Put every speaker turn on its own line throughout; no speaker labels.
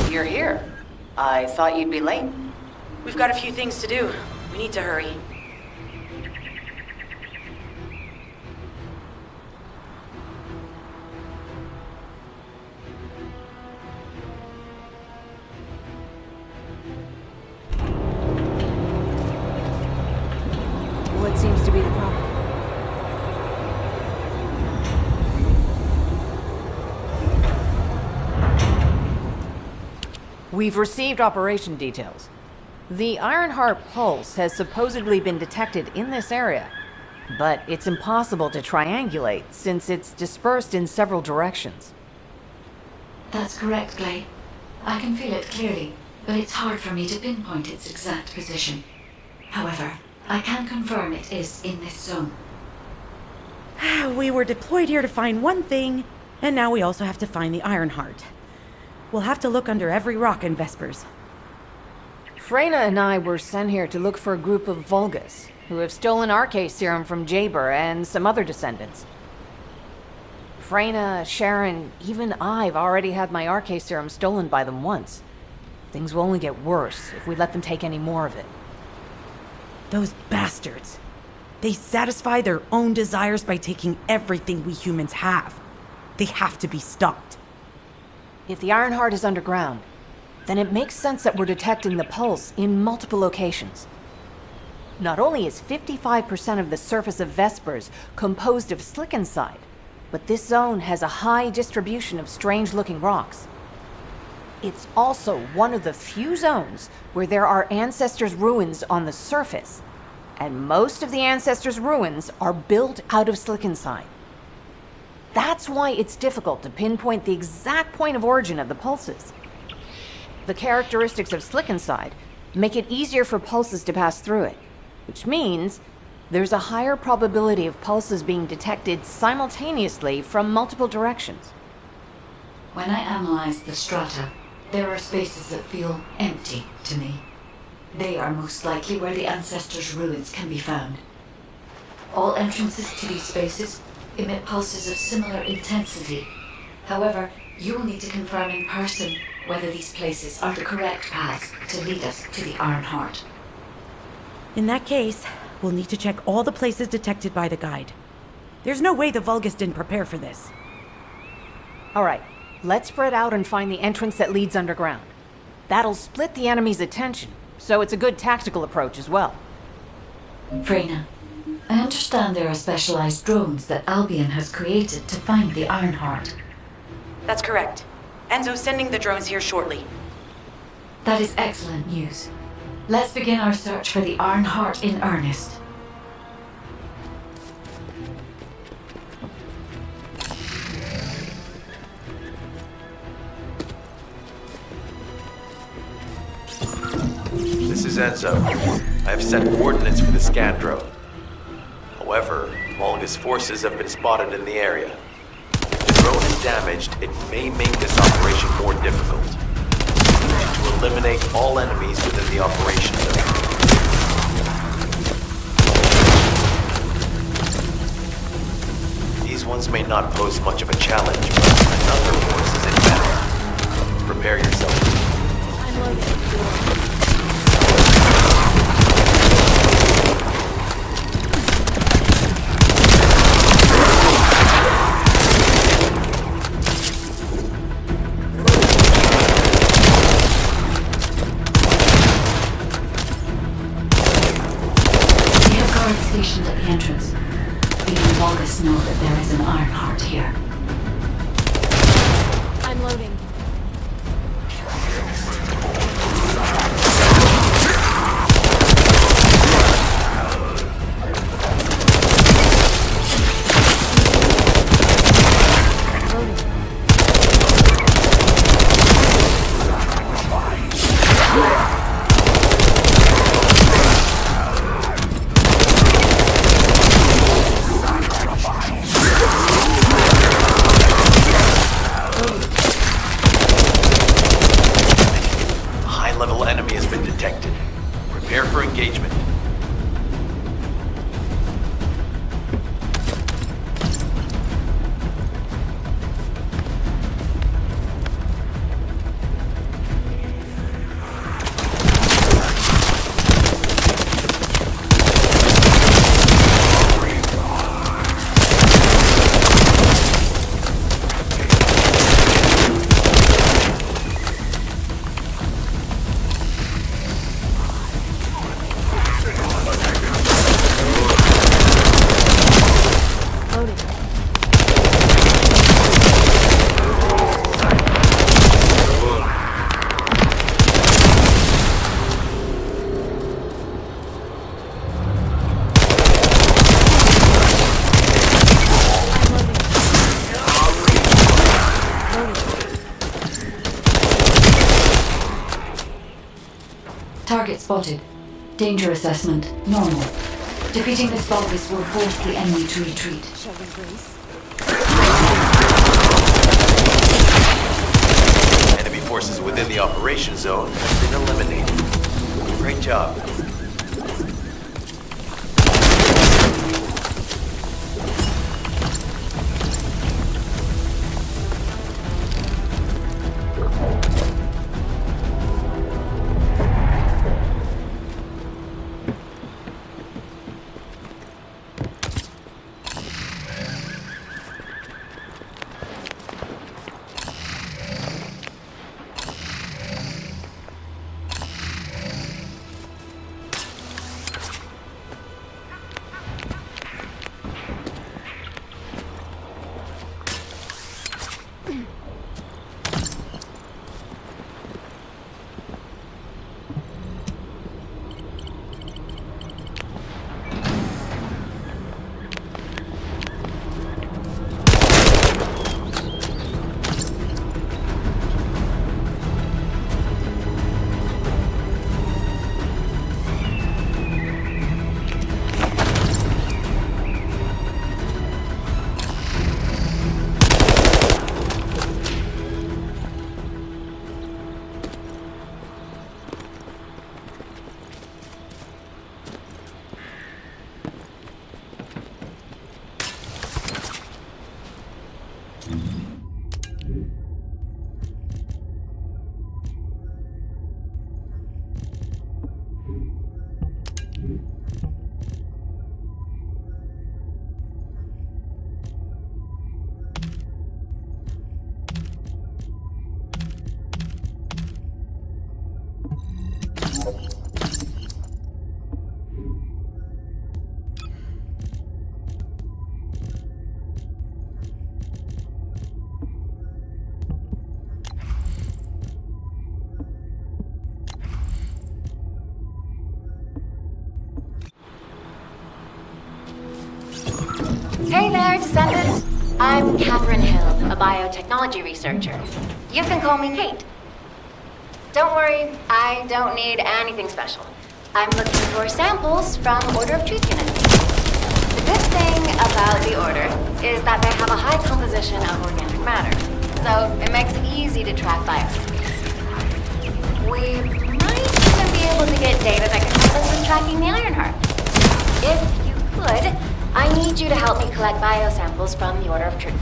You're here. I thought you'd be late.
We've got a few things to do. We need to hurry.
What seems to be the problem? We've received operation details. The Ironheart pulse has supposedly been detected in this area, but it's impossible to triangulate since it's dispersed in several directions.
That's correct, Clay. I can feel it clearly, but it's hard for me to pinpoint its exact position. However, I can confirm it is in this zone.
We were deployed here to find one thing, and now we also have to find the Ironheart. We'll have to look under every rock in Vespers.
Freyna and I were sent here to look for a group of Vulgus, who have stolen RK serum from Jaber and some other descendants. Freyna, Sharon, even I've already had my RK serum stolen by them once. Things will only get worse if we let them take any more of it.
Those bastards. They satisfy their own desires by taking everything we humans have. They have to be stopped.
If the Ironheart is underground, then it makes sense that we're detecting the pulse in multiple locations. Not only is 55% of the surface of Vespers composed of slickenside, but this zone has a high distribution of strange-looking rocks. It's also one of the few zones where there are Ancestors' ruins on the surface, and most of the Ancestors' ruins are built out of slickenside. That's why it's difficult to pinpoint the exact point of origin of the pulses. The characteristics of slickenside make it easier for pulses to pass through it, which means there's a higher probability of pulses being detected simultaneously from multiple directions.
When I analyze the strata, there are spaces that feel empty to me. They are most likely where the Ancestors' ruins can be found. All entrances to these spaces emit pulses of similar intensity. However, you will need to confirm in person whether these places are the correct paths to lead us to the Ironheart.
In that case, we'll need to check all the places detected by the guide. There's no way the Vulgus didn't prepare for this.
All right, let's spread out and find the entrance that leads underground. That'll split the enemy's attention, so it's a good tactical approach as well.
Freyna, I understand there are specialized drones that Albion has created to find the Ironheart.
That's correct. Enzo's sending the drones here shortly.
That is excellent news. Let's begin our search for the Ironheart in earnest.
This is Enzo. I have set coordinates for the scan drone. However, Vulgus forces have been spotted in the area. If the drone is damaged, it may make this operation more difficult. We need to eliminate all enemies within the operation zone. These ones may not pose much of a challenge, but another force is inbound. Prepare yourself.
I'm loaded.
Stationed at the entrance. The Vulgus know that there is an Ironheart here.
I'm loading.
detected. Prepare for engagement.
Target spotted. Danger assessment, normal. Defeating this Vulgus will force the enemy to retreat.
Shall we brace?
Enemy forces within the operation zone have been eliminated. Great job.
Hey there, Descendant. I'm Catherine Hill, a biotechnology researcher. You can call me Kate. Don't worry, I don't need anything special. I'm looking for samples from Order of Truth units. The good thing about the Order is that they have a high composition of organic matter, so it makes it easy to track biosamples. We might even be able to get data that can help us with tracking the Ironheart. If you could, I need you to help me collect biosamples from the Order of Truth.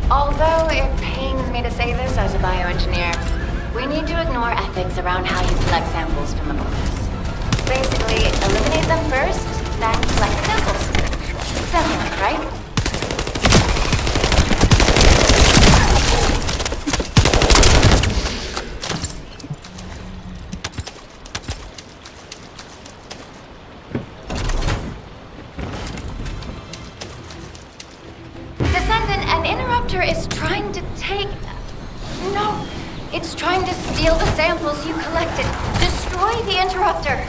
Although it pains me to say this as a bioengineer, we need to ignore ethics around how you collect samples from the Vulgus. Basically, eliminate them first, then collect the samples. Simple enough, right? Descendant, an interrupter is trying to take... No! It's trying to steal the samples you collected. Destroy the interrupter!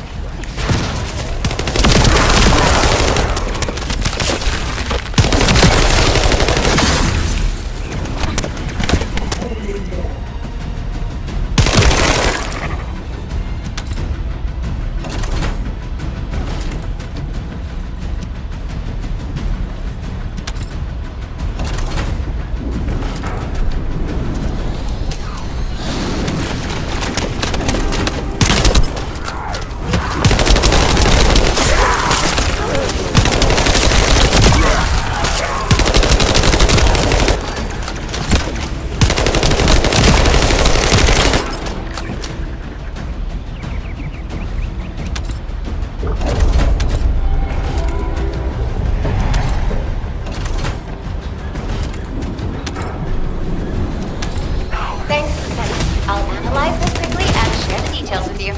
Thanks, Descendant. I'll analyze this quickly and share the details with you.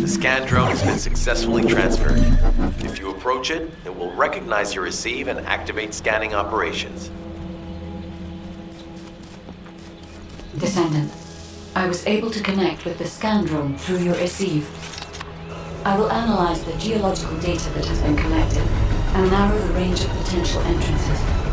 The scan drone has been successfully transferred. If you approach it, it will recognize your receive and activate scanning operations.
Descendant, I was able to connect with the scan drone through your receive. I will analyze the geological data that has been collected and narrow the range of potential entrances.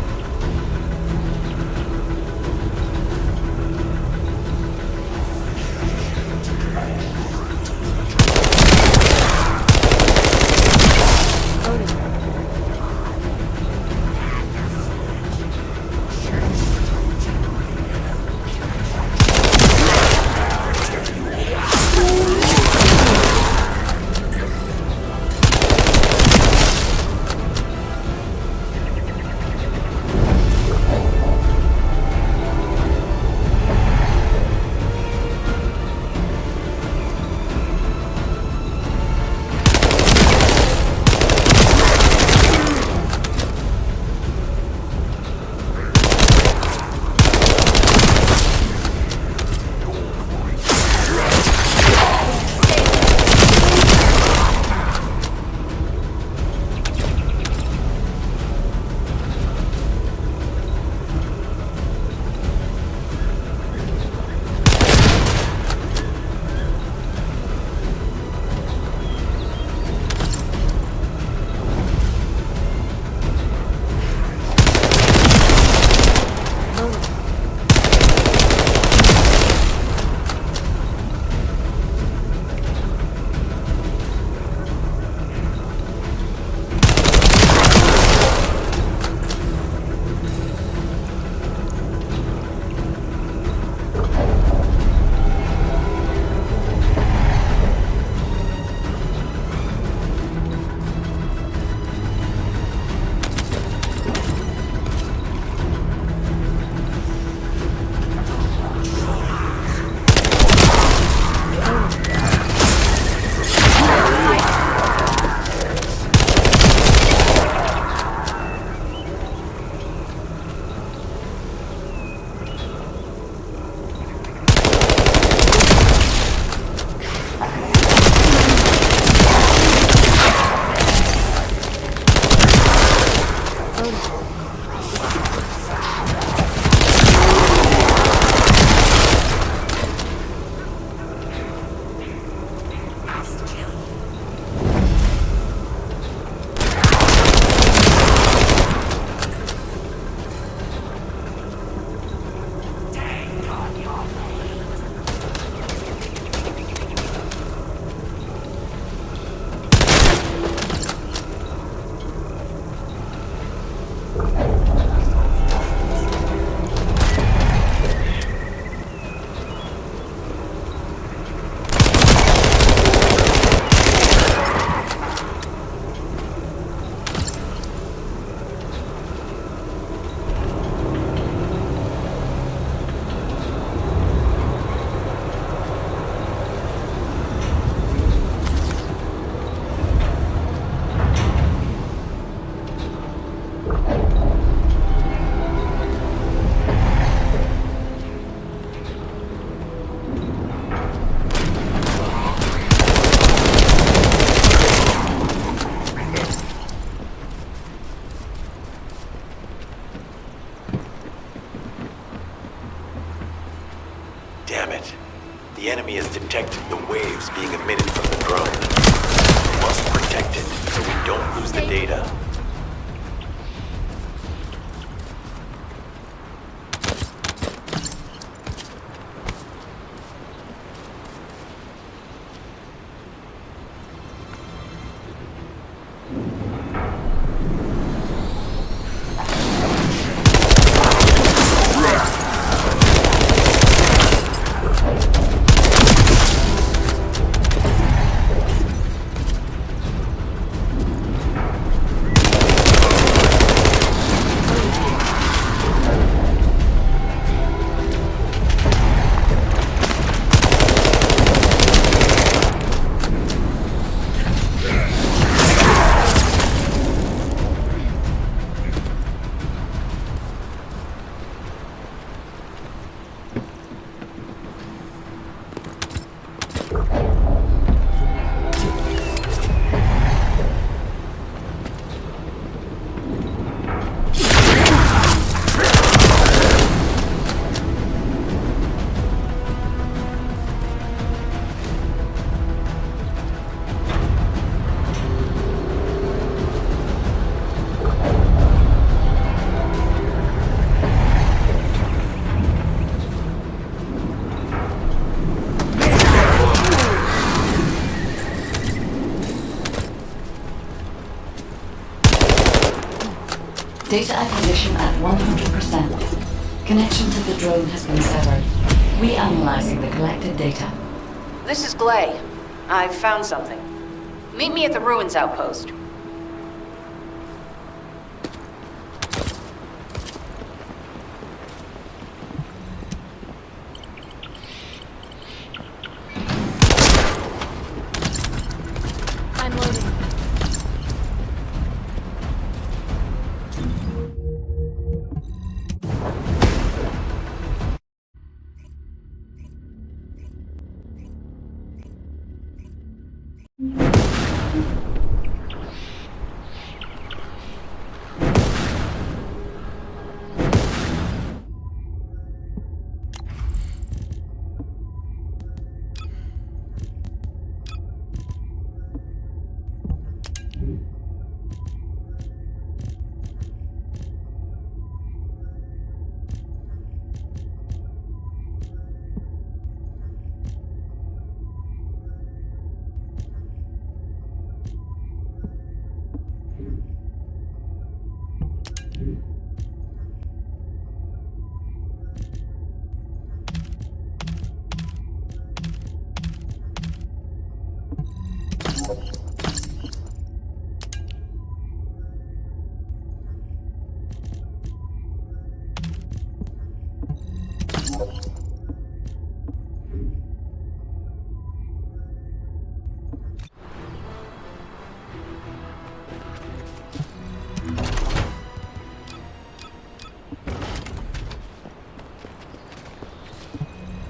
Damn it. The enemy has detected the waves being emitted from the drone. We must protect it so we don't lose the data.
Data acquisition at 100%. Connection to the drone has been severed. Reanalyzing the collected data.
This is Glay. I've found something. Meet me at the ruins outpost.
I'm loading.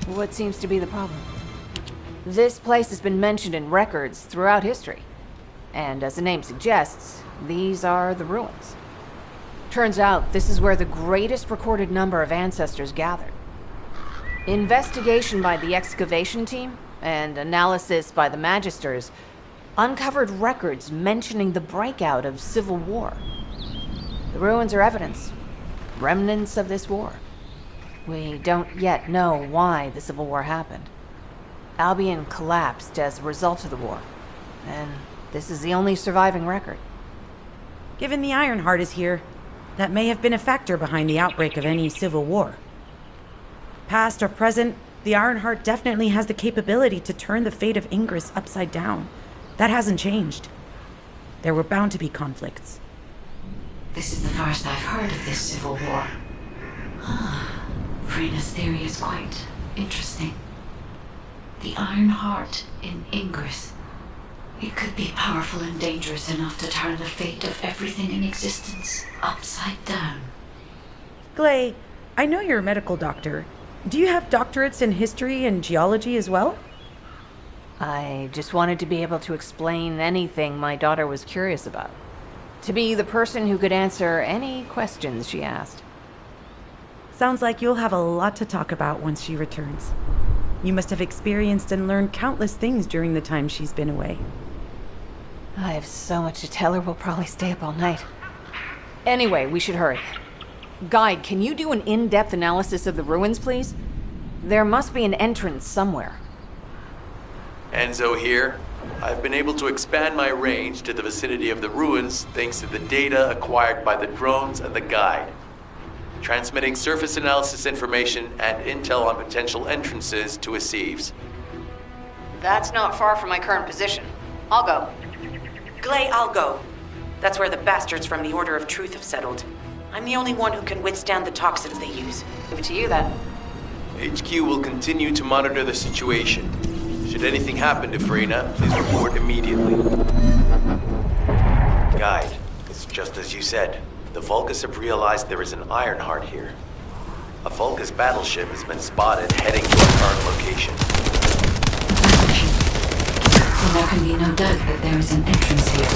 What seems to be the problem? This place has been mentioned in records throughout history. And as the name suggests, these are the ruins. Turns out this is where the greatest recorded number of ancestors gathered. Investigation by the excavation team and analysis by the magisters uncovered records mentioning the breakout of civil war. The ruins are evidence, remnants of this war. We don't yet know why the Civil War happened. Albion collapsed as a result of the war, and this is the only surviving record.
Given the Ironheart is here, that may have been a factor behind the outbreak of any civil war. Past or present, the Ironheart definitely has the capability to turn the fate of Ingress upside down. That hasn't changed. There were bound to be conflicts.
This is the first I've heard of this civil war. Frena's theory is quite interesting. The Iron Heart in Ingress. It could be powerful and dangerous enough to turn the fate of everything in existence upside down.
Glay, I know you're a medical doctor. Do you have doctorates in history and geology as well?
I just wanted to be able to explain anything my daughter was curious about. To be the person who could answer any questions she asked.
Sounds like you'll have a lot to talk about once she returns. You must have experienced and learned countless things during the time she's been away.
I have so much to tell her, we'll probably stay up all night. Anyway, we should hurry. Guide, can you do an in-depth analysis of the ruins, please? There must be an entrance somewhere.
Enzo here. I've been able to expand my range to the vicinity of the ruins thanks to the data acquired by the drones and the guide. Transmitting surface analysis information and intel on potential entrances to Aceves.
That's not far from my current position. I'll go.
Glay, I'll go. That's where the bastards from the Order of Truth have settled. I'm the only one who can withstand the toxins they use.
Leave it to you then.
HQ will continue to monitor the situation. Should anything happen to Farina, please report immediately. Guide, it's just as you said. The Vulgus have realized there is an Ironheart here. A Vulgus battleship has been spotted heading to our current location.
Then there can be no doubt that there is an entrance here.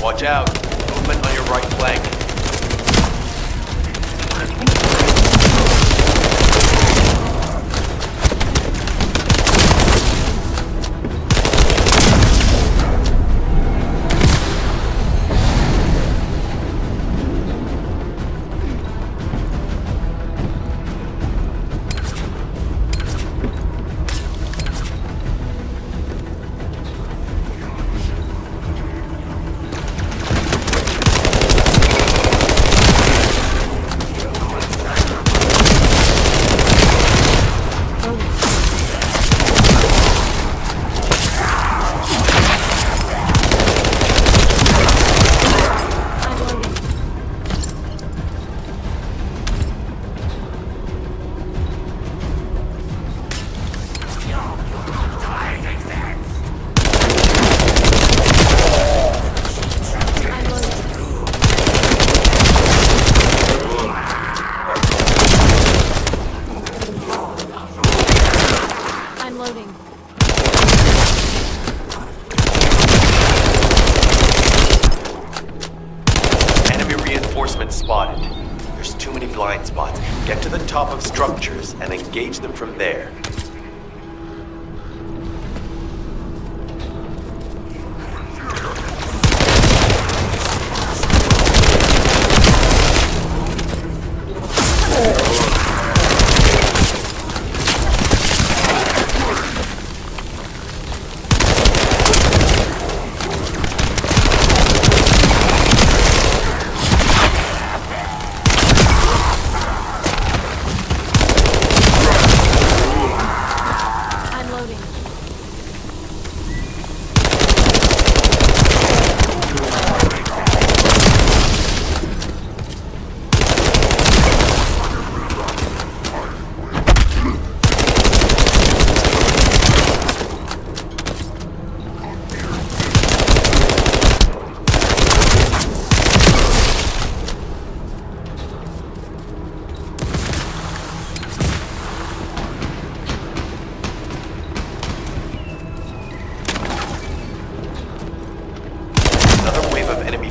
Watch out! Movement on your right flank. Spotted. There's too many blind spots. Get to the top of structures and engage them from there.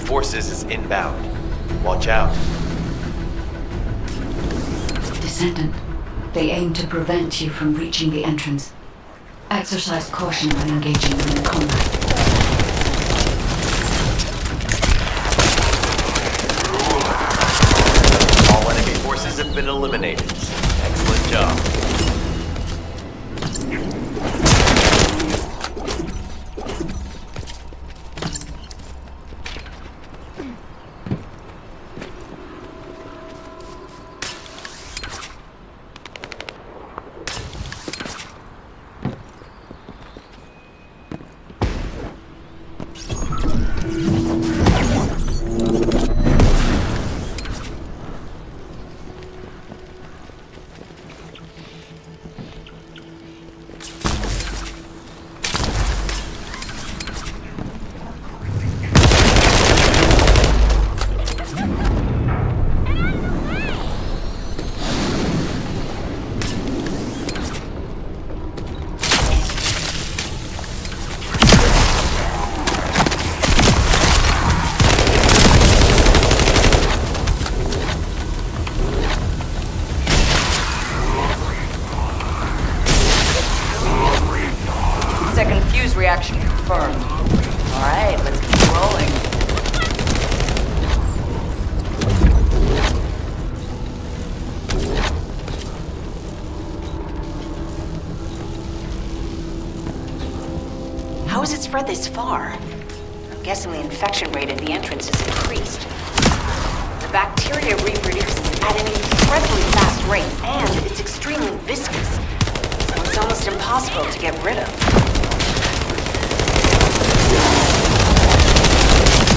Forces is inbound. Watch out.
Descendant, they aim to prevent you from reaching the entrance. Exercise caution when engaging them in combat.
All enemy forces have been eliminated. Excellent job.
spread this far? I'm guessing the infection rate at the entrance has increased. The bacteria reproduces at an incredibly fast rate, and it's extremely viscous, so it's almost impossible to get rid of.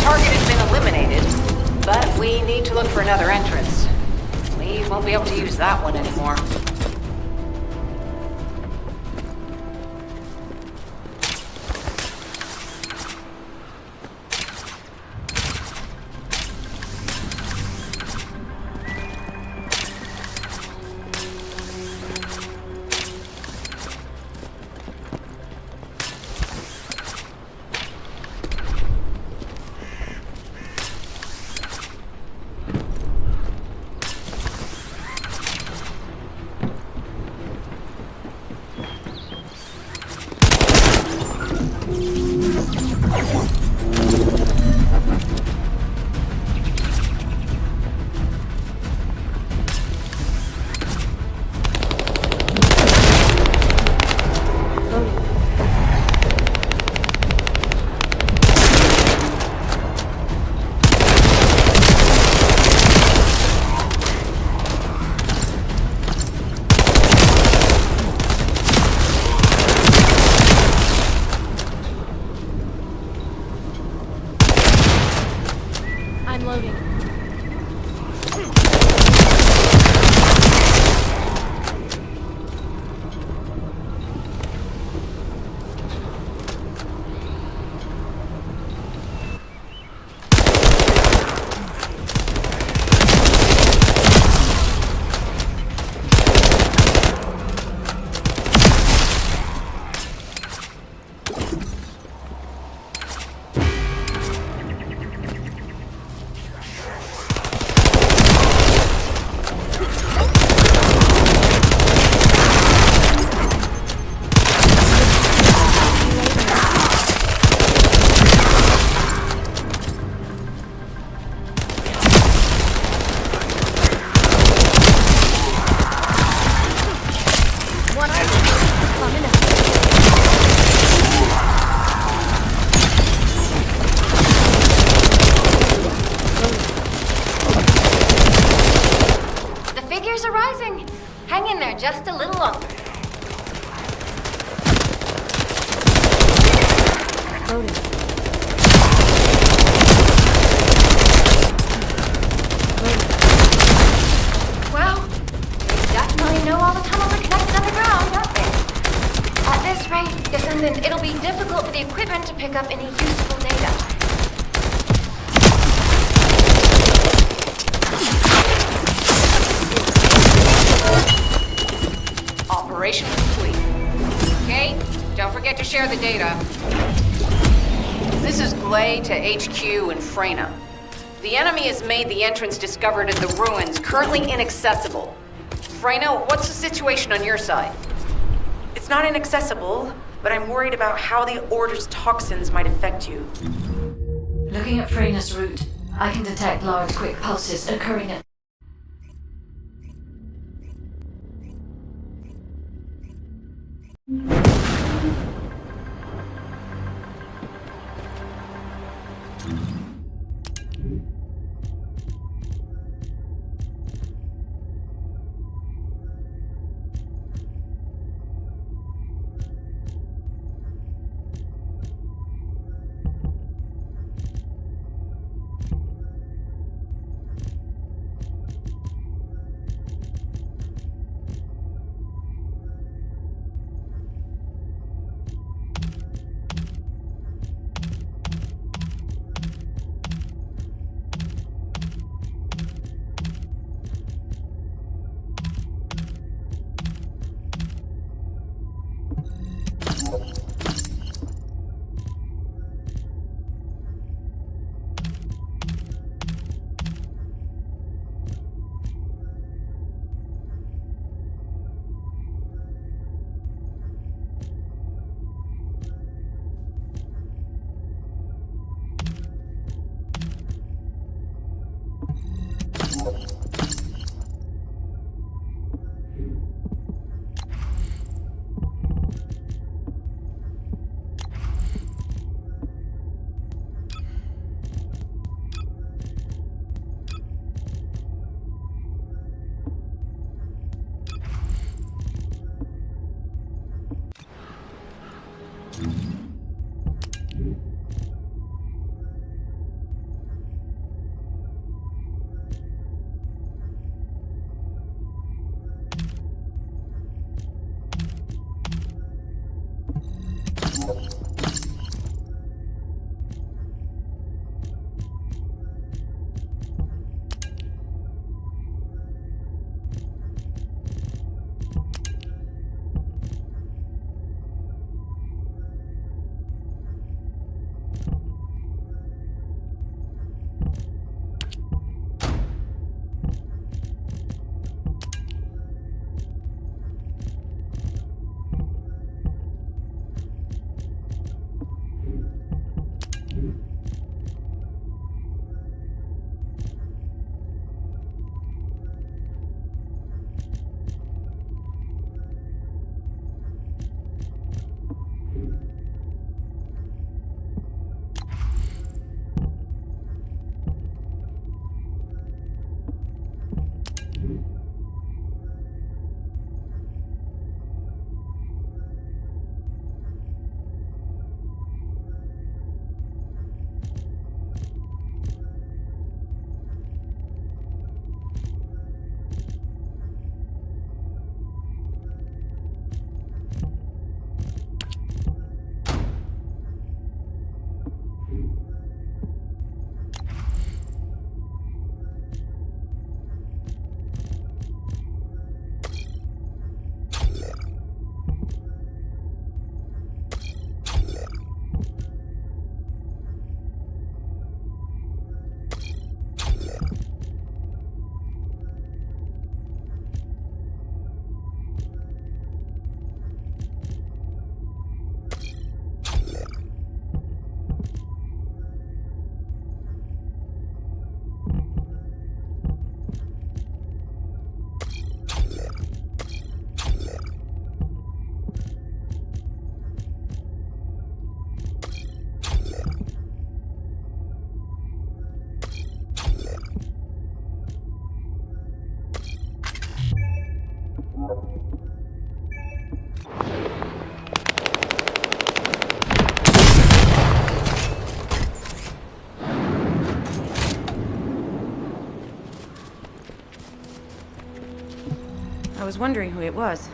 Target has been eliminated, but we need to look for another entrance. We won't be able to use that one anymore.
I'm loading. Figures are rising. Hang in there just a little longer.
Loading.
Well, they definitely know all the tunnels are connected underground, don't they? At this rate, Descendant, it'll be difficult for the equipment to pick up any useful data.
Operation complete. Okay, don't forget to share the data. This is Glay to HQ in Freyna. The enemy has made the entrance discovered in the ruins currently inaccessible. Freyna, what's the situation on your side?
It's not inaccessible, but I'm worried about how the Order's toxins might affect you.
Looking at Freyna's route, I can detect large, quick pulses occurring at
I was wondering who it was.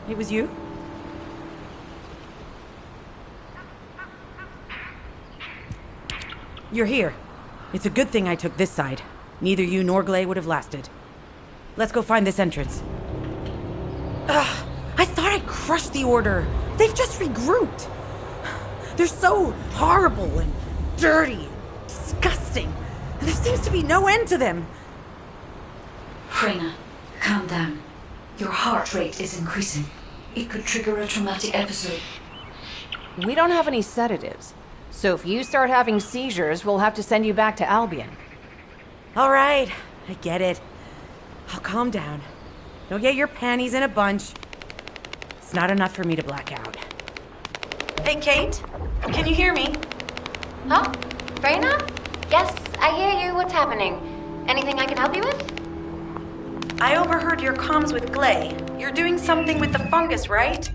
It was you? You're here. It's a good thing I took this side. Neither you nor Glay would have lasted. Let's go find this entrance. Ugh, I thought I crushed the Order. They've just regrouped. They're so horrible and dirty and disgusting. And there seems to be no end to them.
Freyna, calm down. Your heart rate is increasing. It could trigger a traumatic episode.
We don't have any sedatives. So if you start having seizures, we'll have to send you back to Albion.
All right, I get it. I'll calm down. Don't get your panties in a bunch. It's not enough for me to black out. Hey, Kate? Can you hear me?
Huh? Freyna? Yes, I hear you. What's happening? Anything I can help you with?
I overheard your comms with Glay. You're doing something with the fungus, right?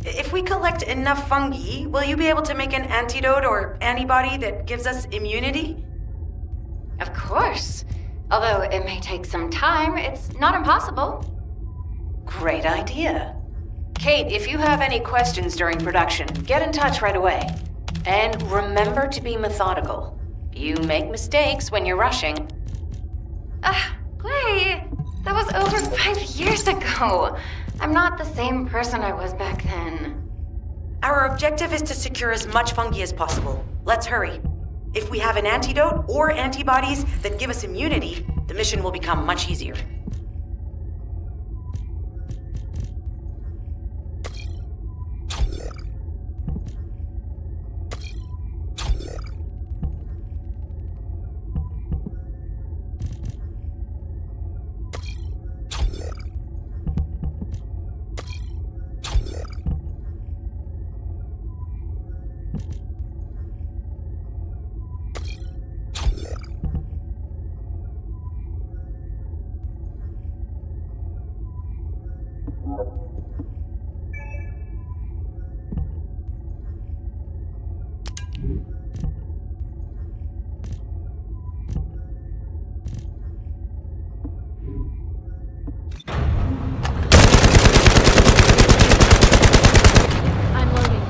If we collect enough fungi, will you be able to make an antidote or antibody that gives us immunity?
Of course. Although it may take some time, it's not impossible.
Great idea. Kate, if you have any questions during production, get in touch right away. And remember to be methodical. You make mistakes when you're rushing.
Glay, that was over 5 years ago. I'm not the same person I was back then.
Our objective is to secure as much fungi as possible. Let's hurry. If we have an antidote or antibodies that give us immunity, the mission will become much easier.
I'm loading.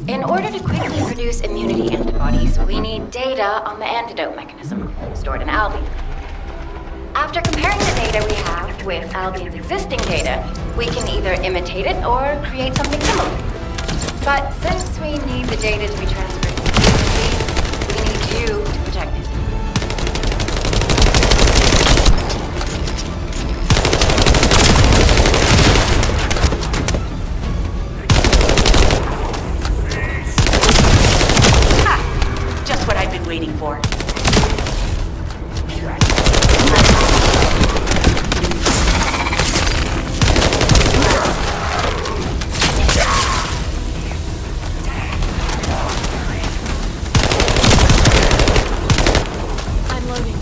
In order to quickly produce immunity antibodies, we need data on the antidote mechanism, stored in Albion. After comparing the data we have with Albion's existing data, we can either imitate it or create something similar. But since we need the data to be transferred secretly, we need you to protect it.
Just what I've been waiting for.
I'm loading.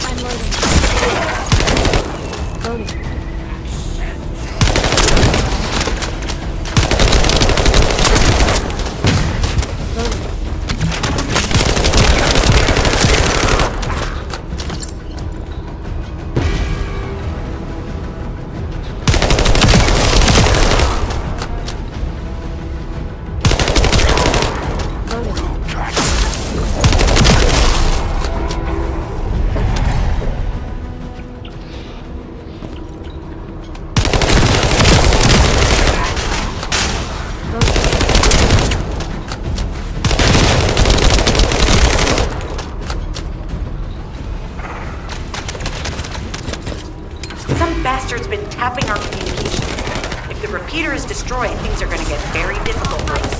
I'm loading.
tapping our communication. If the repeater is destroyed, things are gonna get very difficult for us.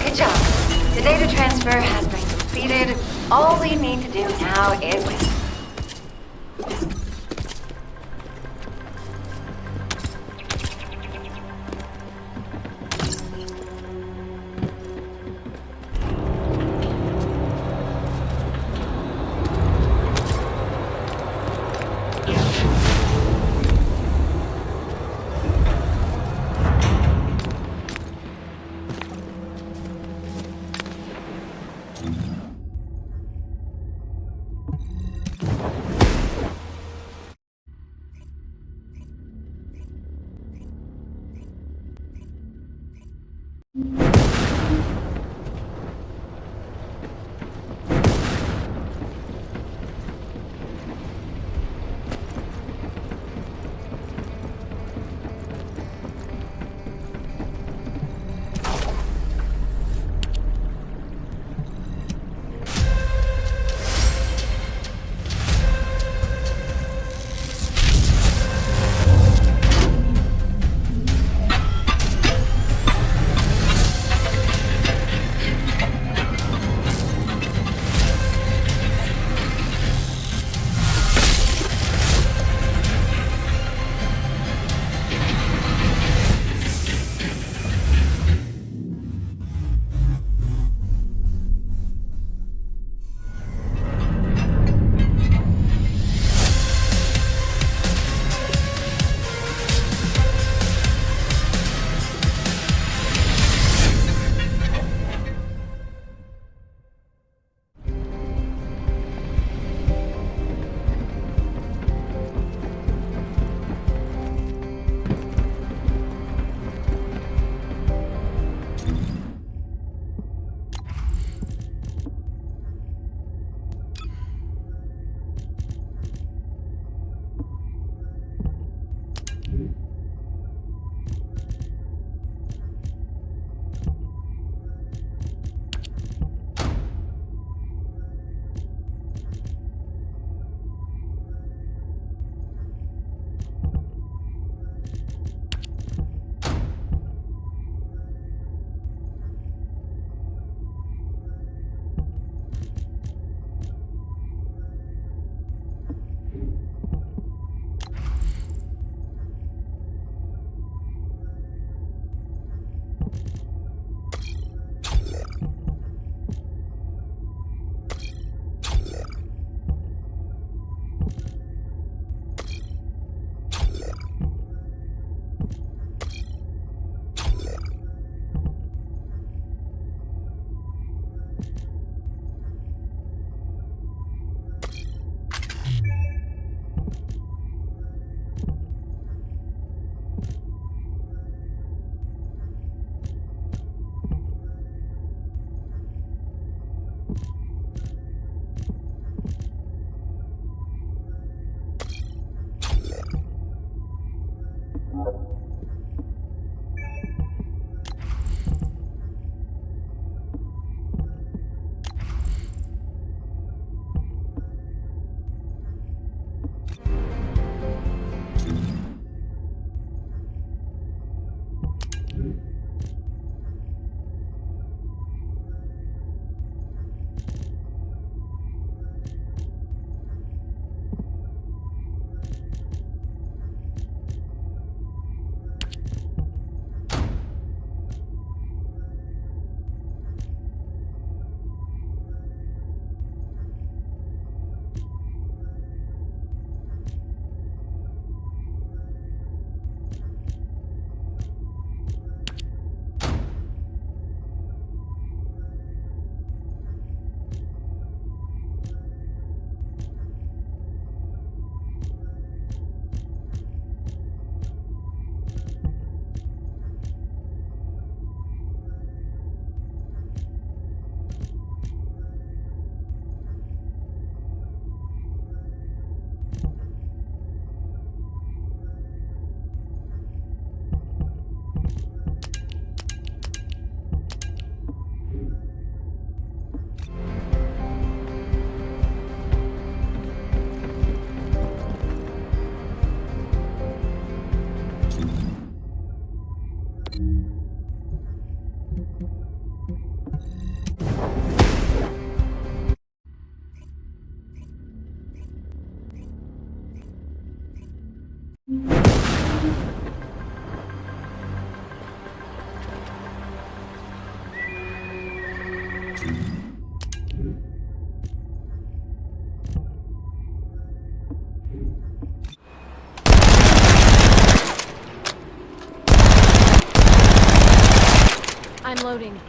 Good job. The data transfer has been completed. All we need to do now is wait.
I'm loading.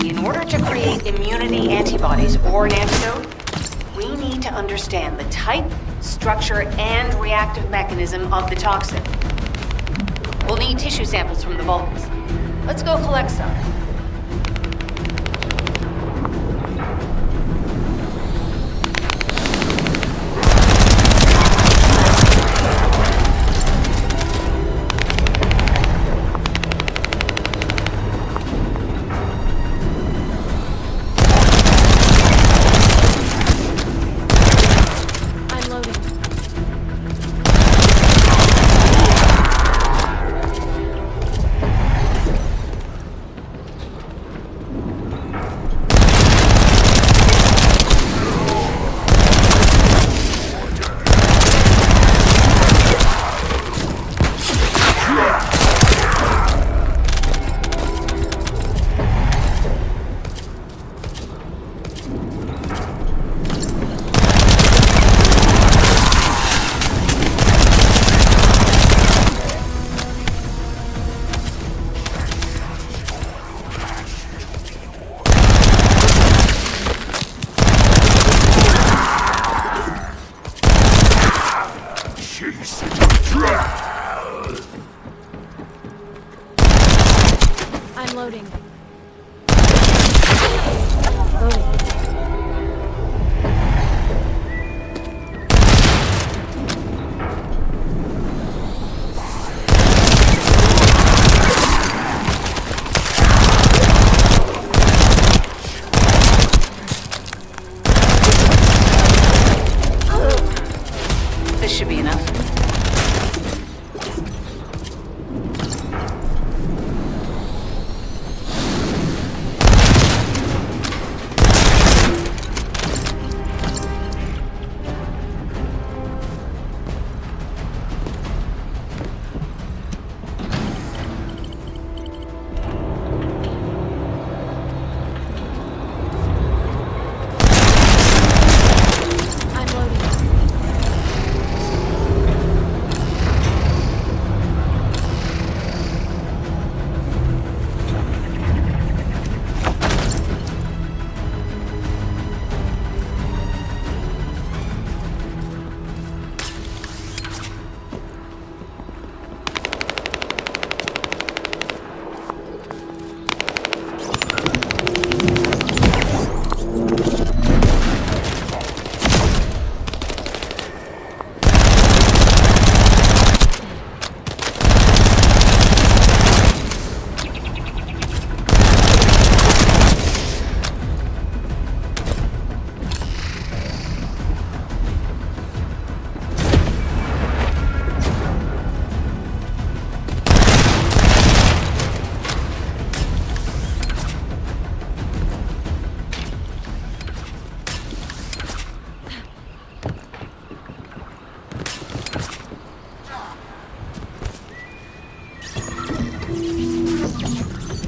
In order to create immunity antibodies or an antidote, we need to understand the type, structure, and reactive mechanism of the toxin. We'll need tissue samples from the Vulcans. Let's go collect some.
I'm loading. I'm loading. Loading.
This should be enough.
I'm loading.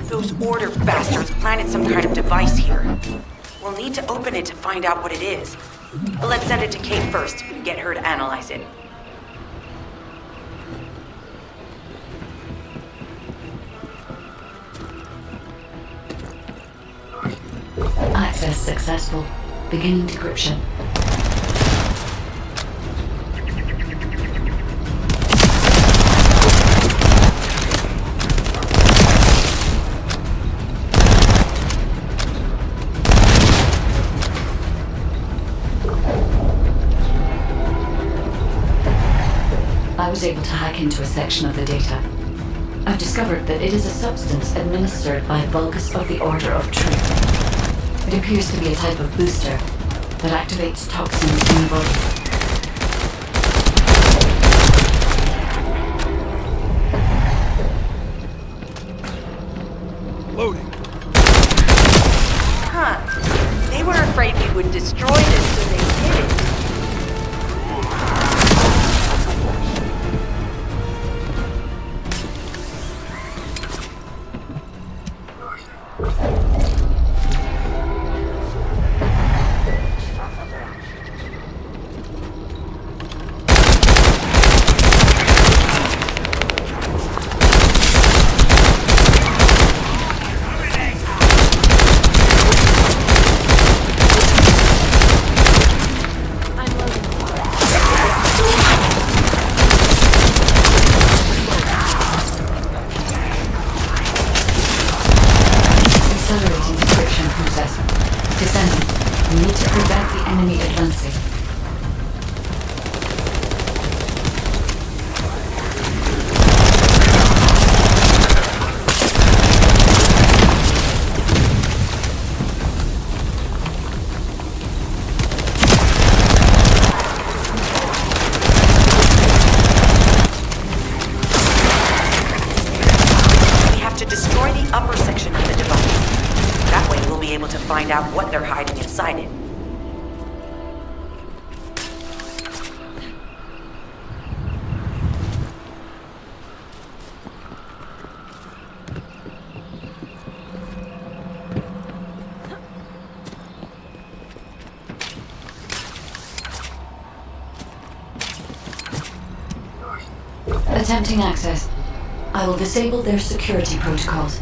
Those order bastards planted some kind of device here. We'll need to open it to find out what it is. But let's send it to Kate first and get her to analyze it.
Access successful. Beginning decryption. was able to hack into a section of the data. I've discovered that it is a substance administered by Vulgus of the Order of Truth. It appears to be a type of booster that activates toxins in the body.
Loading.
Huh. They were afraid we would destroy this, so they did it.
Accelerating decryption process. Descendant, we need to prevent the enemy advancing.
We have to destroy the upper section of the device. That way we'll be able to find out what they're hiding inside it.
Attempting access. I will disable their security protocols.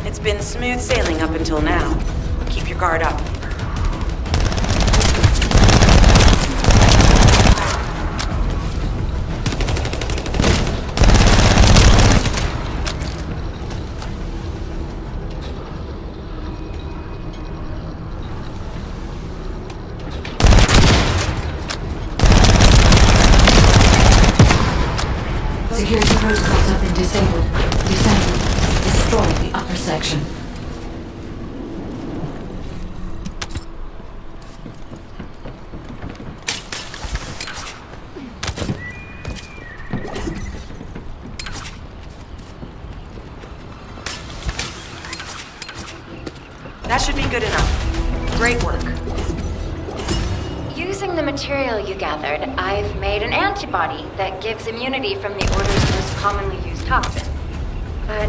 It's been smooth sailing up until now. Keep your guard up.
Security protocols have been disabled. Descendant, destroy the upper section.
That should be good enough. Great work.
Using the material you gathered, I've made an antibody that gives immunity from the Order's most commonly used toxin. But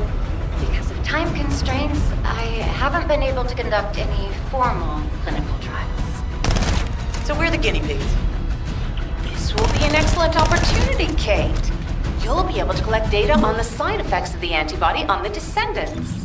because of time constraints, I haven't been able to conduct any formal clinical trials.
So we're the guinea pigs.
This will be an excellent opportunity, Kate. You'll be able to collect data on the side effects of the antibody on the Descendants.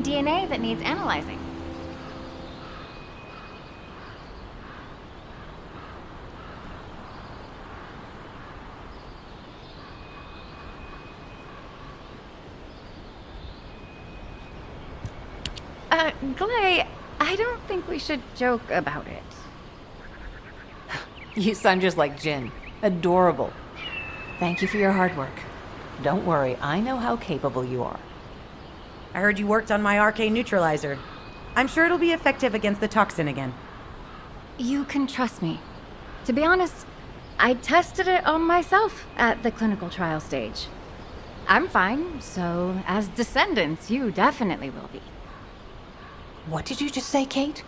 some DNA that needs analyzing. Glay, I don't think we should joke about it.
You sound just like Jin. Adorable. Thank you for your hard work. Don't worry, I know how capable you are.
I heard you worked on my arcane neutralizer. I'm sure it'll be effective against the toxin again.
You can trust me. To be honest, I tested it on myself at the clinical trial stage. I'm fine, so as descendants, you definitely will be.
What did you just say, Kate?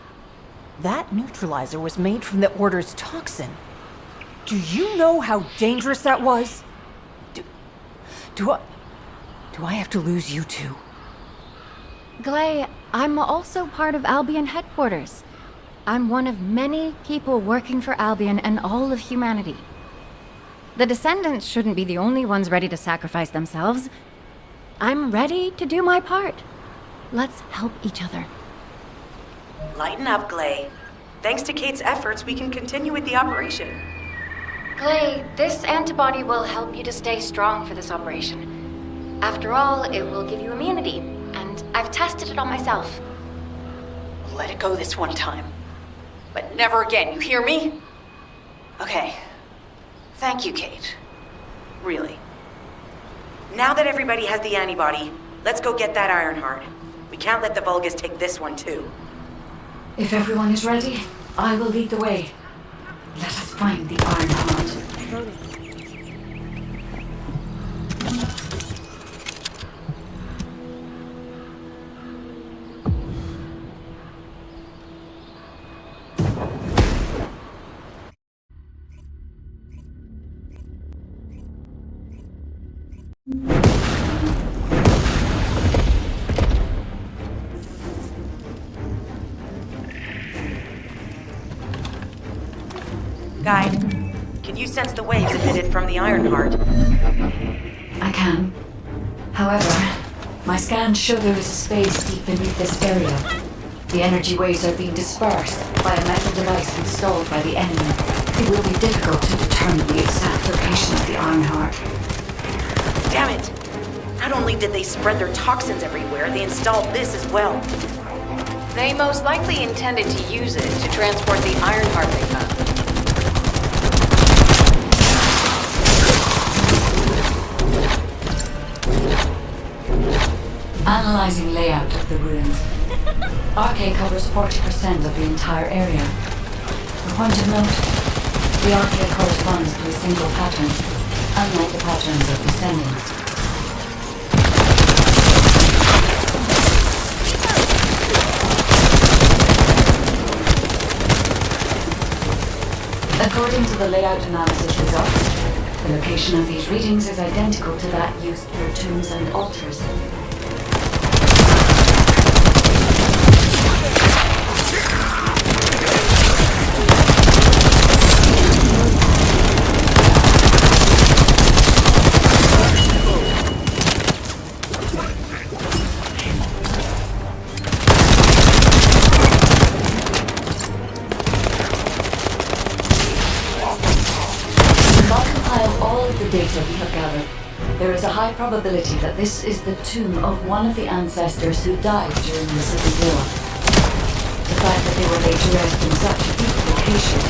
That neutralizer was made from the Order's toxin. Do you know how dangerous that was? Do I have to lose you too?
Glay, I'm also part of Albion headquarters. I'm one of many people working for Albion and all of humanity. The Descendants shouldn't be the only ones ready to sacrifice themselves. I'm ready to do my part. Let's help each other.
Lighten up, Glay. Thanks to Kate's efforts, we can continue with the operation.
Glay, this antibody will help you to stay strong for this operation. After all, it will give you immunity, and I've tested it on myself.
Let it go this one time. But never again, you hear me? Okay. Thank you, Kate. Really. Now that everybody has the antibody, let's go get that Ironheart. We can't let the Vulgus take this one, too.
If everyone is ready, I will lead the way. Let us find the Iron Heart.
Guy, can you sense the waves emitted from the Ironheart?
I can. However, my scans show there is a space deep beneath this area. The energy waves are being dispersed by a metal device installed by the enemy. It will be difficult to determine the exact location of the Ironheart.
Damn it! Not only did they spread their toxins everywhere, they installed this as well.
They most likely intended to use it to transport the Ironheart they found.
Analyzing layout of the ruins. RK covers 40% of the entire area. A point of note, the RK corresponds to a single pattern, unlike the patterns of Descendants. According to the layout analysis results, the location of these readings is identical to that used for tombs and altars. Data we have gathered, there is a high probability that this is the tomb of one of the ancestors who died during the Civil War. The fact that they were laid to rest in such a deep location,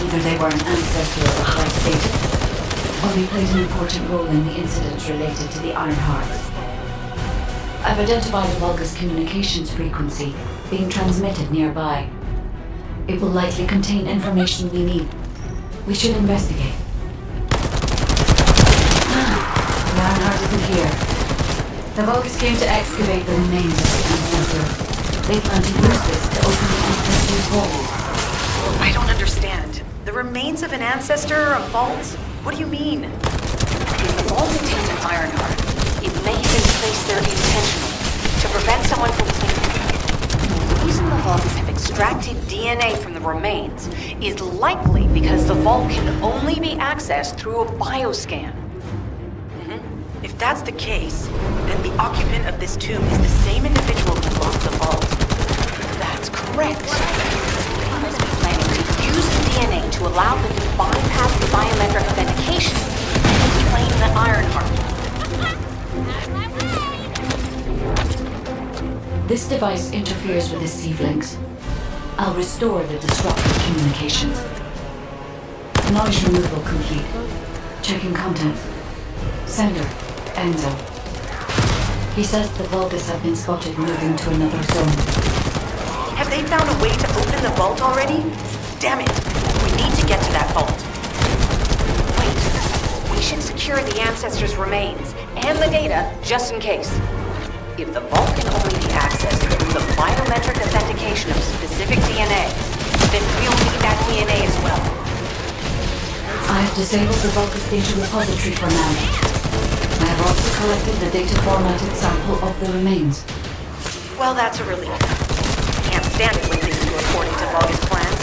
either they were an ancestor of a high status, or they played an important role in the incidents related to the Ironhearts. I've identified a Vulgus communications frequency being transmitted nearby. It will likely contain information we need. We should investigate. The Ironheart isn't here. The Vulgus came to excavate the remains of the ancestor. They plan to use this to open the ancestor's vault.
I don't understand. The remains of an ancestor, a vault? What do you mean?
If the vault contains an Ironheart, it may have been placed there intentionally to prevent someone from thinking. The reason the Vulgus have extracted DNA from the remains is likely because the vault can only be accessed through a bioscan.
If that's the case, then the occupant of this tomb is the same individual who locked the vault.
That's correct. They must be planning to use the DNA to allow them to bypass the biometric authentication and claim the Ironheart.
This device interferes with the Sieve links. I'll restore the disrupted communications. Noise removal complete. Checking contents. Sender, Enzo. He says the Vulgus have been spotted moving to another zone.
Have they found a way to open the vault already? Damn it! We need to get to that vault.
Wait, we should secure the Ancestors' remains and the data just in case. If the vault can only be accessed through the biometric authentication of specific DNA, then we'll need that DNA as well.
I have disabled the Vulgus data repository for now. I have also collected the data formatted sample of the remains.
Well, that's a relief. Can't stand it when things go according to Vulgus plans.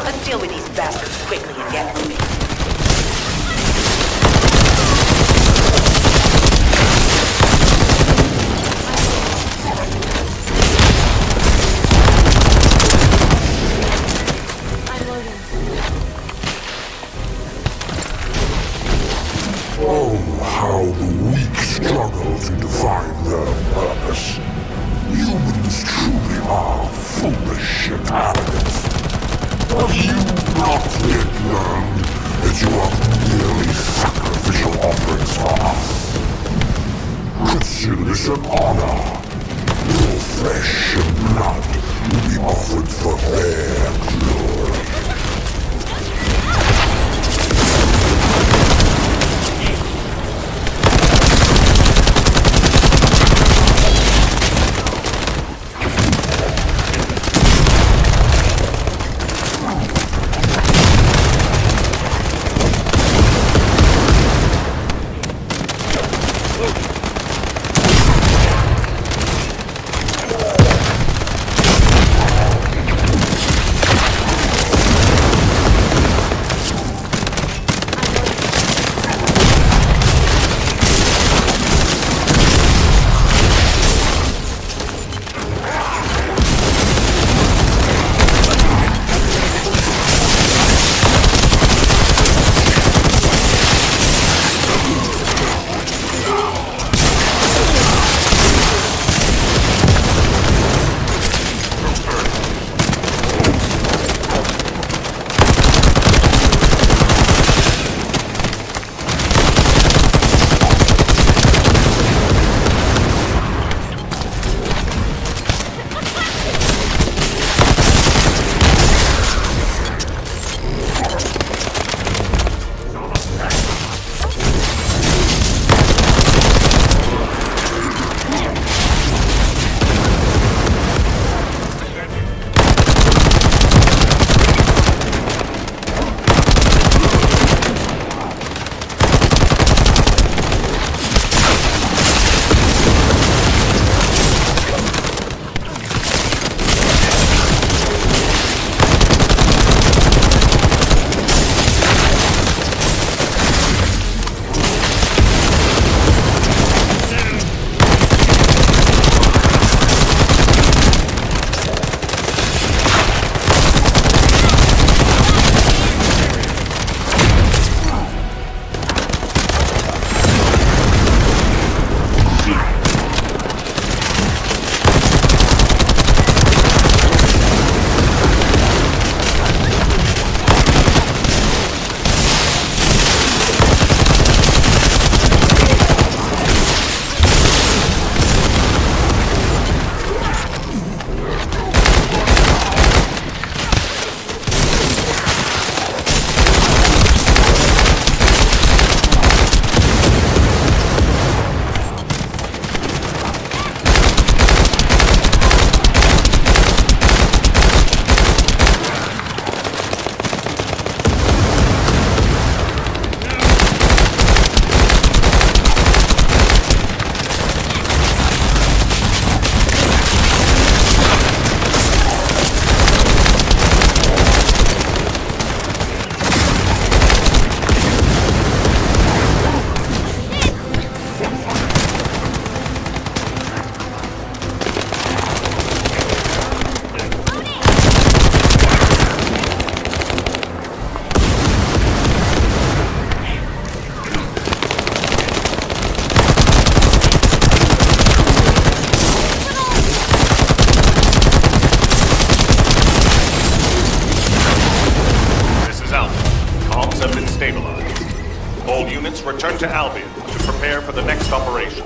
Let's deal with these bastards quickly and get moving.
Oh, how the weak struggle to define their purpose. Humans truly are foolish inhabitants. Have you not yet learned that you are merely sacrificial offerings for us? Consider this an honor. Your flesh and blood will be offered for their glory.
returning to Albion to prepare for the next operation.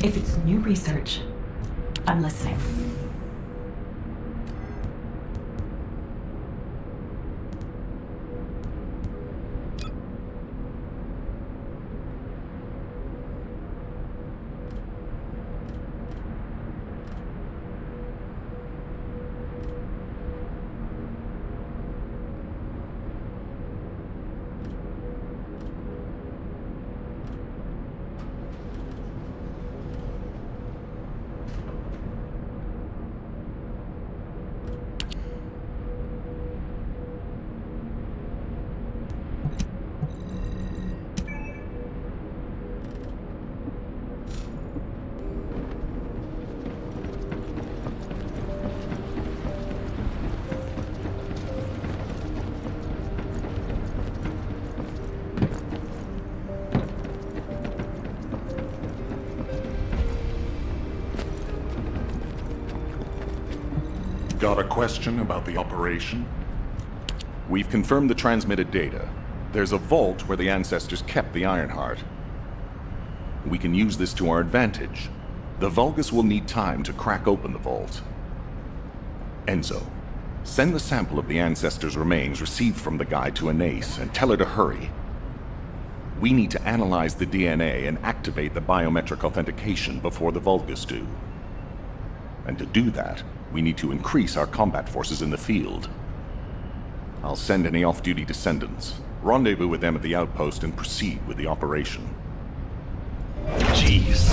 If it's new research, I'm listening.
Got a question about the operation?
We've confirmed the transmitted data. There's a vault where the ancestors kept the Ironheart. We can use this to our advantage. The Vulgus will need time to crack open the vault. Enzo, send the sample of the ancestors' remains received from the guide to Anais and tell her to hurry. We need to analyze the DNA and activate the biometric authentication before the Vulgus do. And to do that, we need to increase our combat forces in the field. I'll send any off-duty descendants, rendezvous with them at the outpost, and proceed with the operation.
Jeez,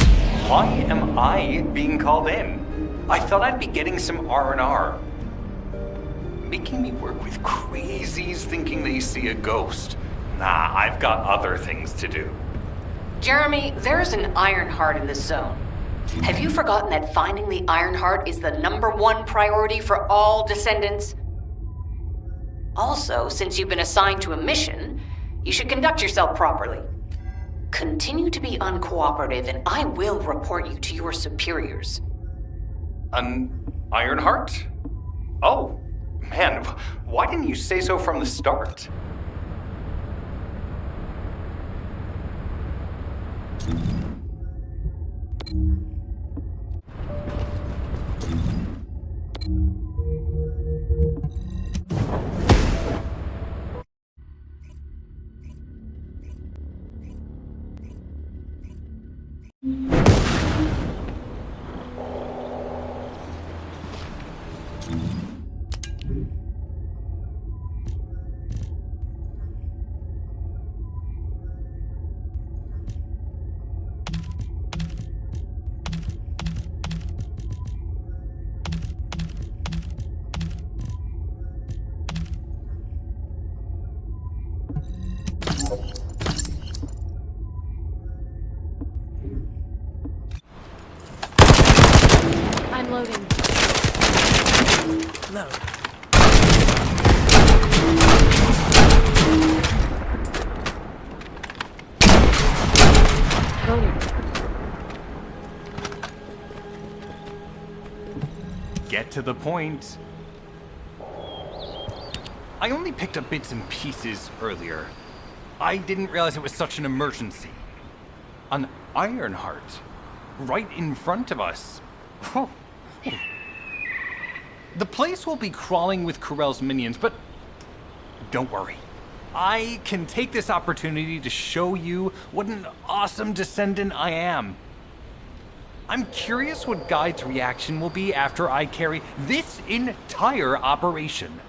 why am I being called in? I thought I'd be getting some R&R. Making me work with crazies thinking they see a ghost. Nah, I've got other things to do.
Jeremy, there's an Ironheart in this zone. Have you forgotten that finding the Ironheart is the #1 priority for all descendants? Also, since you've been assigned to a mission, you should conduct yourself properly. Continue to be uncooperative, and I will report you to your superiors.
An Ironheart? Oh, man, why didn't you say so from the start?
I'm loading.
Load.
Loading.
Get to the point. I only picked up bits and pieces earlier. I didn't realize it was such an emergency. An Ironheart. Right in front of us. Oh. The place will be crawling with Corell's minions, but don't worry. I can take this opportunity to show you what an awesome descendant I am. I'm curious what Guide's reaction will be after I carry this entire operation.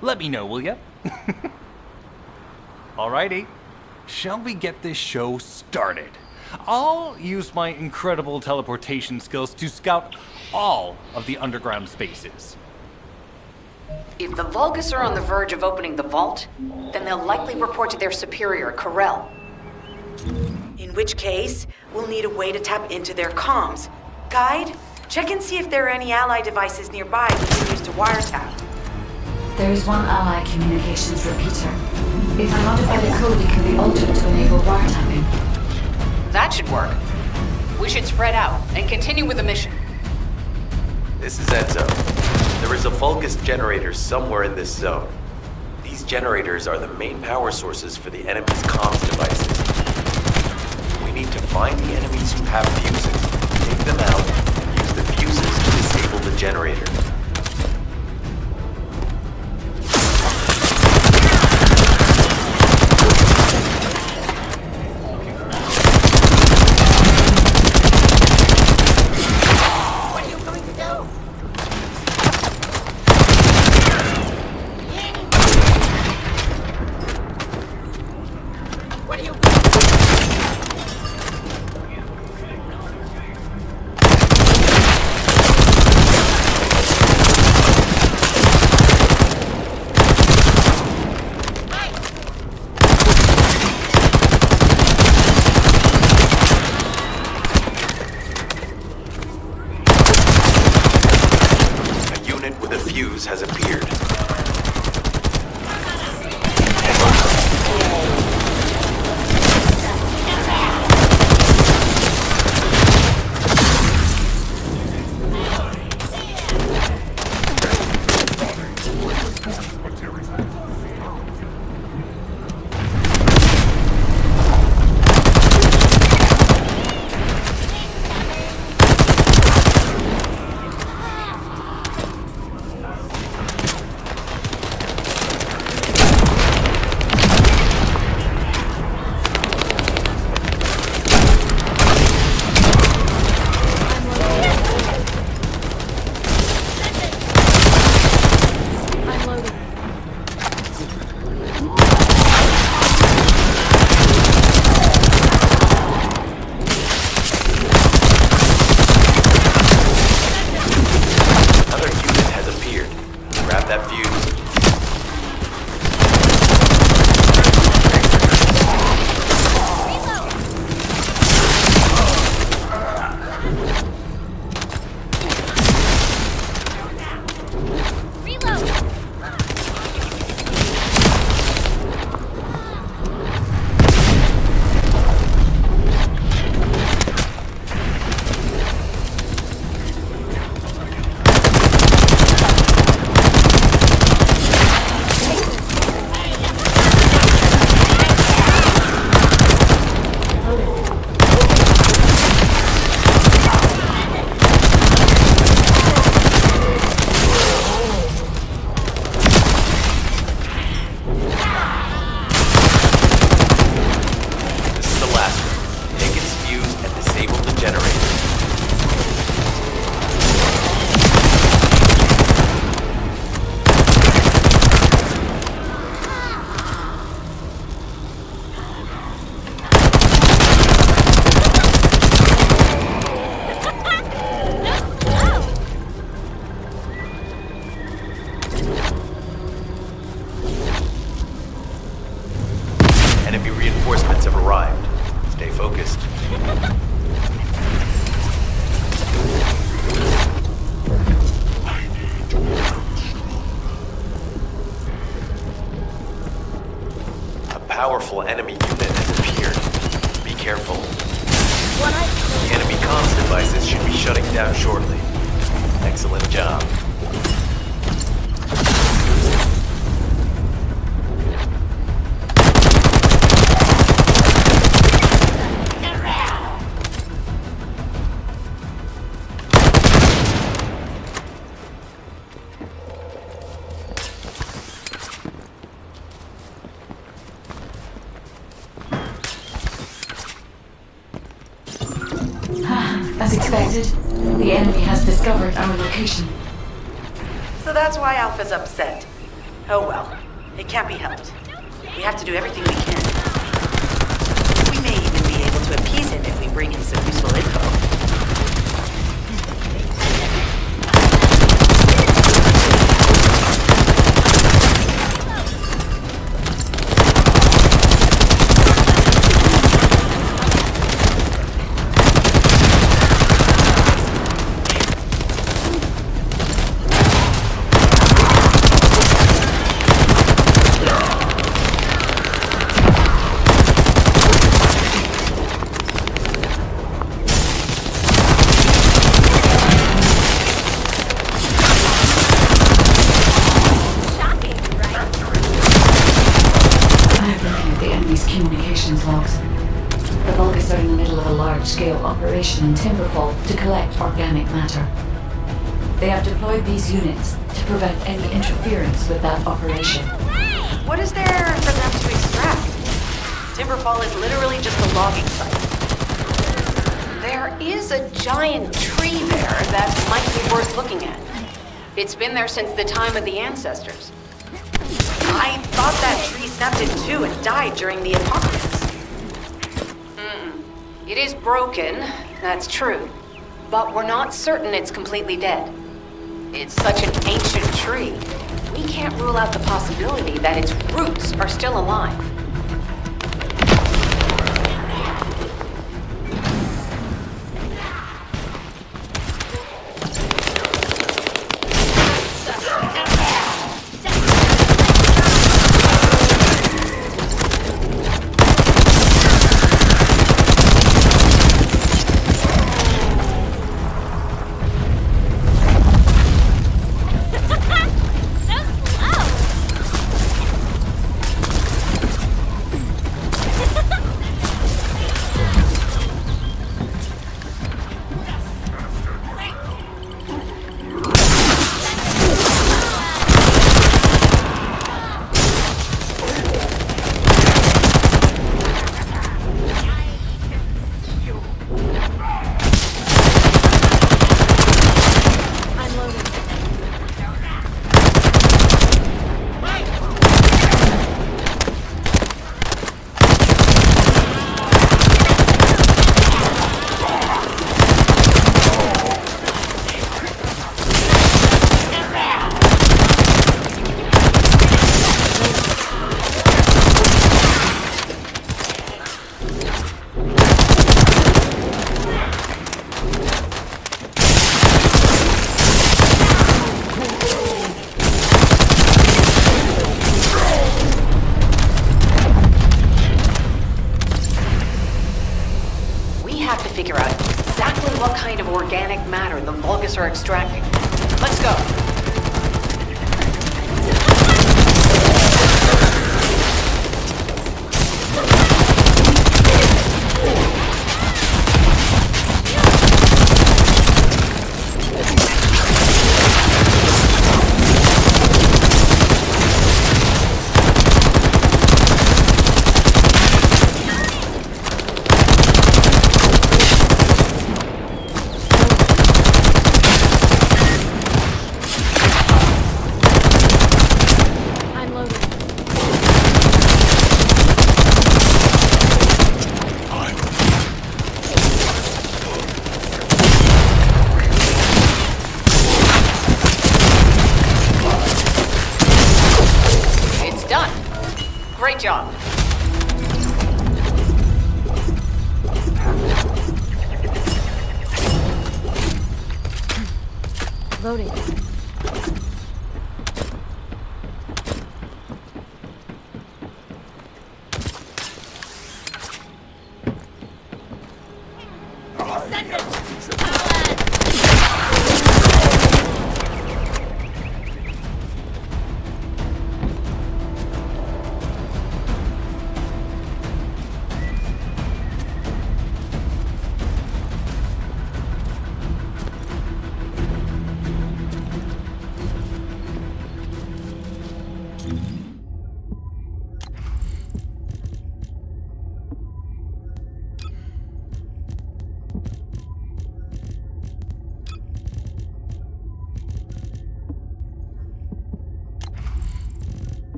Let me know, will ya? Alrighty, shall we get this show started? I'll use my incredible teleportation skills to scout all of the underground spaces.
If the Vulgus are on the verge of opening the vault, then they'll likely report to their superior, Corell.
In which case, we'll need a way to tap into their comms. Guide, check and see if there are any ally devices nearby we can use to wiretap.
There is one ally communications repeater. If I modify the code, it can be altered to enable wiretapping.
That should work. We should spread out and continue with the mission.
This is Enzo. There is a Vulgus generator somewhere in this zone. These generators are the main power sources for the enemy's comms devices. We need to find the enemies who have fuses, take them out, and use the fuses to disable the generator. Has appeared. Enemy reinforcements have arrived. Stay focused. A powerful enemy unit has appeared. Be careful. The enemy comms devices should be shutting down shortly. Excellent job.
expected. The enemy has discovered our location.
So that's why Alpha's upset. Oh well, it can't be helped. We have to do everything we can. We may even be able to appease him if we bring him some useful info.
Scale operation in Timberfall to collect organic matter. They have deployed these units to prevent any interference with that operation.
What is there for them to extract? Timberfall is literally just a logging site.
There is a giant tree there that might be worth looking at. It's been there since the time of the ancestors.
I thought that tree snapped in two and died during the apocalypse.
It is broken, that's true, but we're not certain it's completely dead. It's such an ancient tree, we can't rule out the possibility that its roots are still alive. Figure out exactly what kind of organic matter the Vulgus are extracting. Let's go. Great job.
Loading.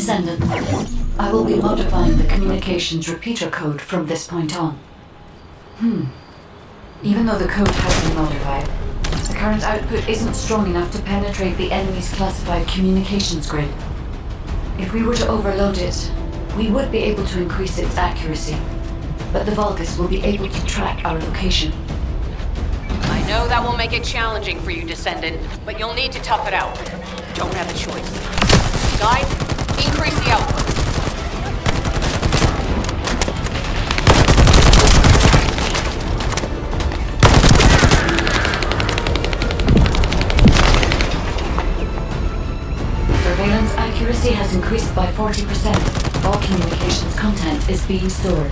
Descendant, I will be modifying the communications repeater code from this point on. Even though the code has been modified, the current output isn't strong enough to penetrate the enemy's classified communications grid. If we were to overload it, we would be able to increase its accuracy, but the Vulgus will be able to track our location.
I know that will make it challenging for you, Descendant, but you'll need to tough it out. Don't have a choice. Guide, increase the output.
Surveillance accuracy has increased by 40%. All communications content is being stored.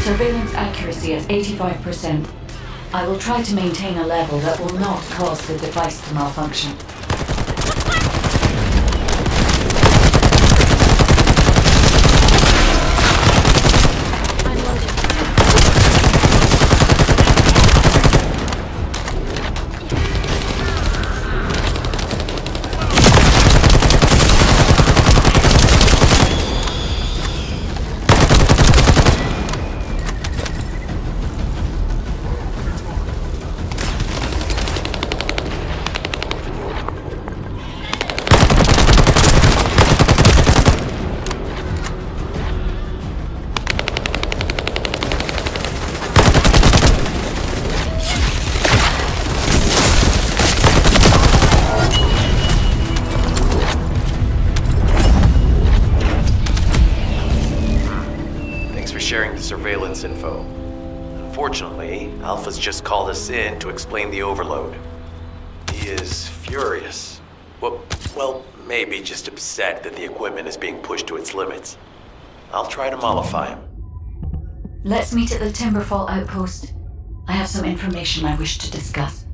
Surveillance accuracy at 85%. I will try to maintain a level that will not cause the device to malfunction.
Sharing the surveillance info. Unfortunately, Alpha's just called us in to explain the overload. He is furious. Well, maybe just upset that the equipment is being pushed to its limits. I'll try to mollify him.
Let's meet at the Timberfall outpost. I have some information I wish to discuss.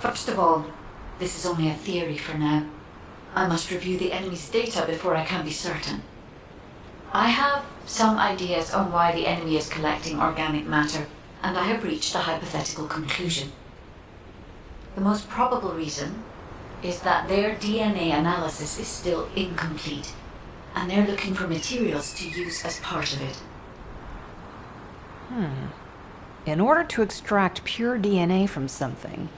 First of all, this is only a theory for now. I must review the enemy's data before I can be certain. I have some ideas on why the enemy is collecting organic matter, and I have reached a hypothetical conclusion. The most probable reason is that their DNA analysis is still incomplete, and they're looking for materials to use as part of it.
In order to extract pure DNA from something,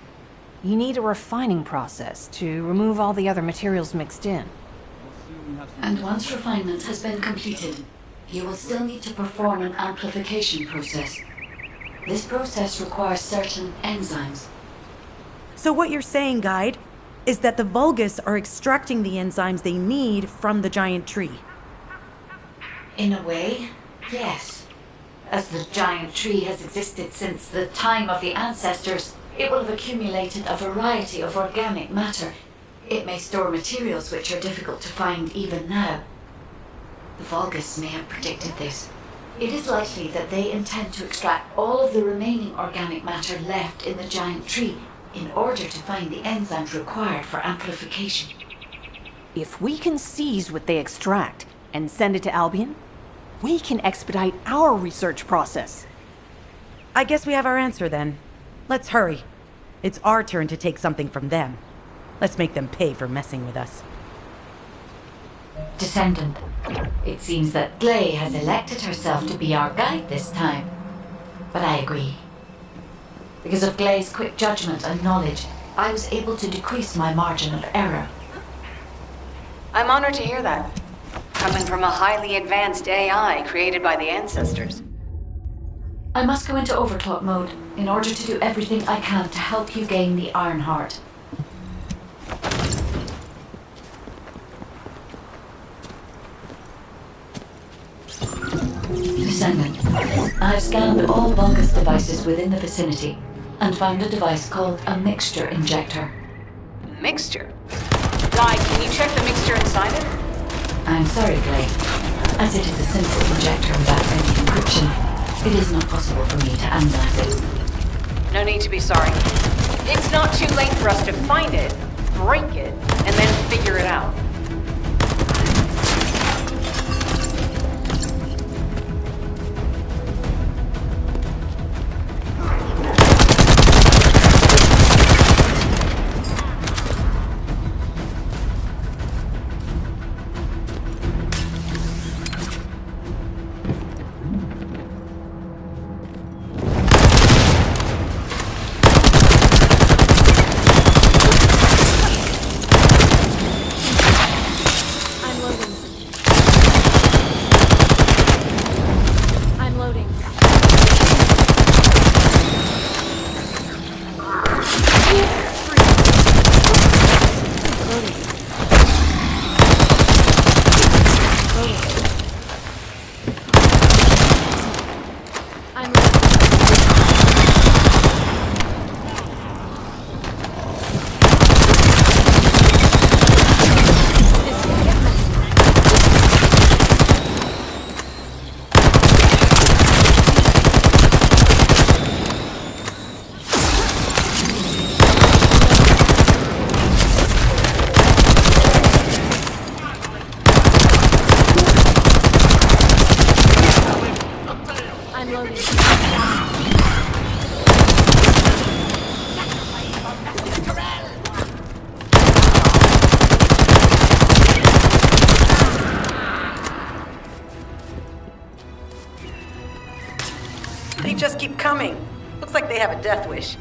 you need a refining process to remove all the other materials mixed in.
And once refinement has been completed, you will still need to perform an amplification process. This process requires certain enzymes.
So what you're saying, Guide, is that the Vulgus are extracting the enzymes they need from the giant tree.
In a way, yes. As the giant tree has existed since the time of the ancestors, it will have accumulated a variety of organic matter. It may store materials which are difficult to find even now. The Vulgus may have predicted this. It is likely that they intend to extract all of the remaining organic matter left in the giant tree in order to find the enzymes required for amplification.
If we can seize what they extract and send it to Albion, we can expedite our research process.
I guess we have our answer then. Let's hurry. It's our turn to take something from them. Let's make them pay for messing with us.
Descendant, it seems that Glay has elected herself to be our guide this time. But I agree. Because of Glay's quick judgment and knowledge, I was able to decrease my margin of error.
I'm honored to hear that. Coming from a highly advanced AI created by the ancestors.
I must go into overclock mode in order to do everything I can to help you gain the Iron Heart. Descendant, I have scanned all Vulgus devices within the vicinity and found a device called a mixture injector.
Mixture? Guy, can you check the mixture inside it?
I'm sorry, Clay. As it is a simple injector without any encryption, it is not possible for me to analyze it.
No need to be sorry. It's not too late for us to find it, break it, and then figure it out.
They just keep coming. Looks like they have a death wish.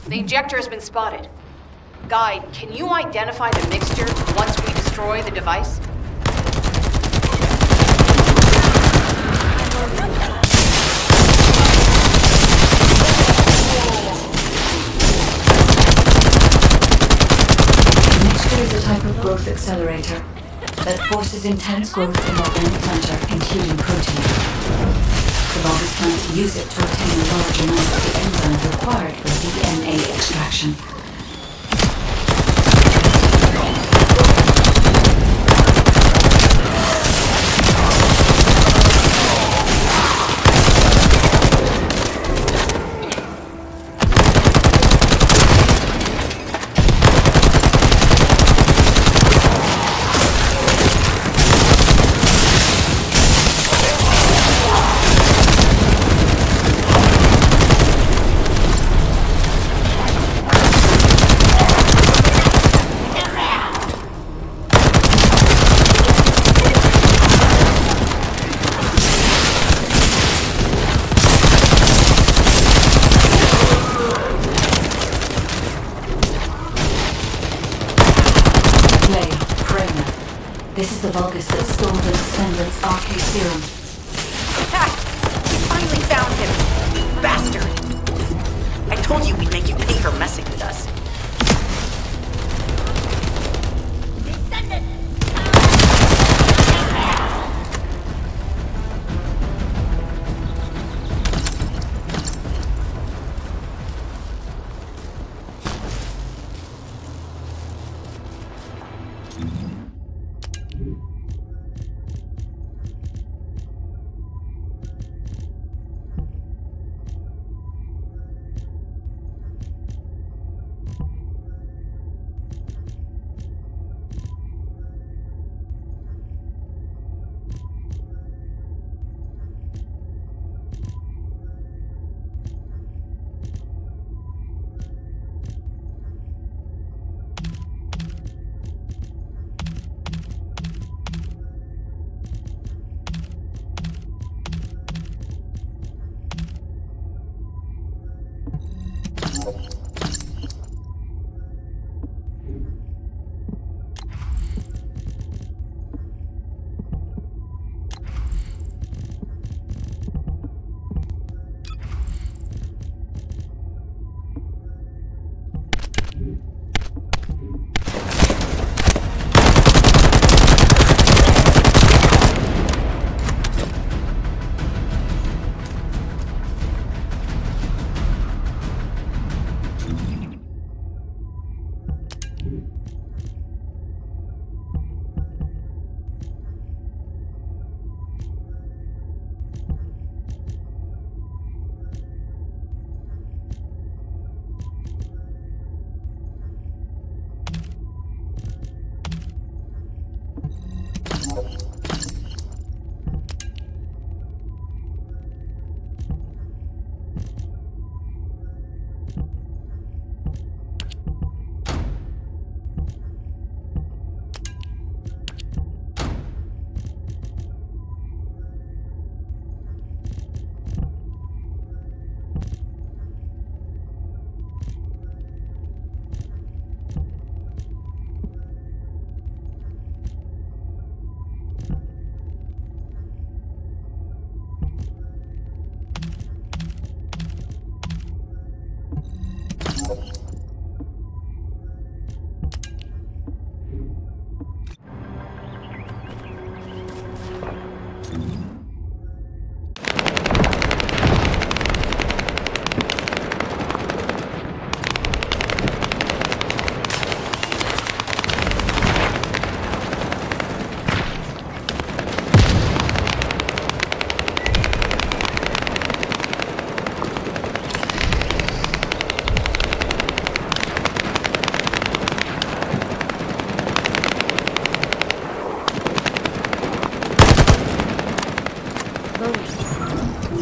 The injector has been spotted. Guide, can you identify the mixture once we destroy the device?
The mixture is a type of growth accelerator that forces intense growth in organic matter, including protein. The Vulgus plan to use it to obtain a large amount of the enzyme required for DNA extraction. This is the Vulgus that stole the Descendant's RK serum.
Ha! We finally found him! Bastard! told you we'd make you pay for messing with us.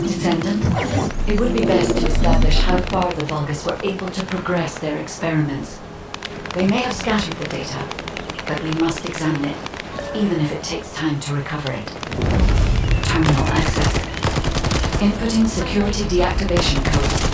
Descendant, it would be best to establish how far the Vulgus were able to progress their experiments. They may have scattered the data, but we must examine it, even if it takes time to recover it. Terminal access. Inputting security deactivation codes.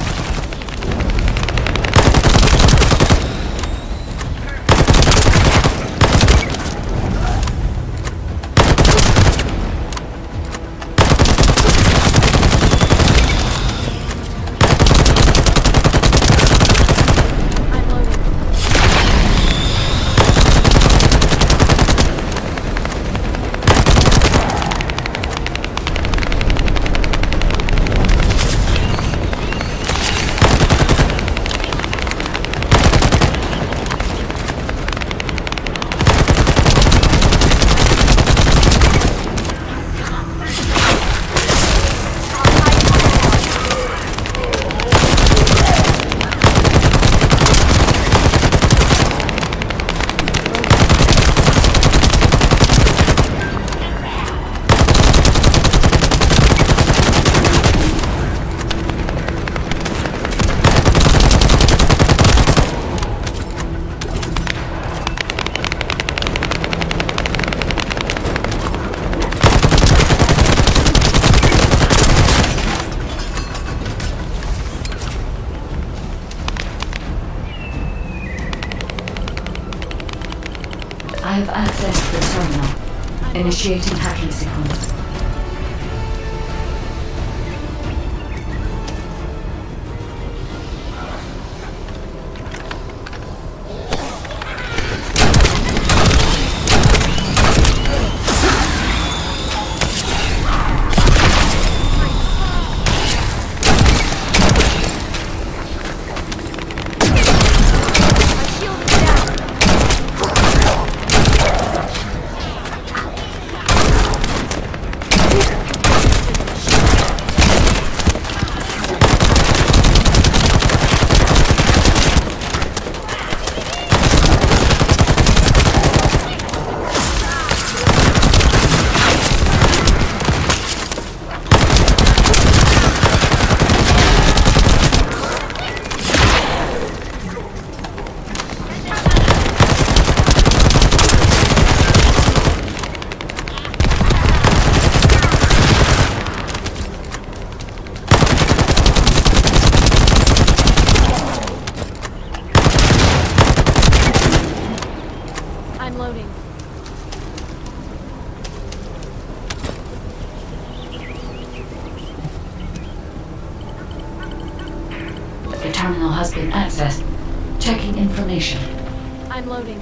I have accessed the terminal. Initiating hacking sequence. terminal has been accessed. Checking information.
I'm loading.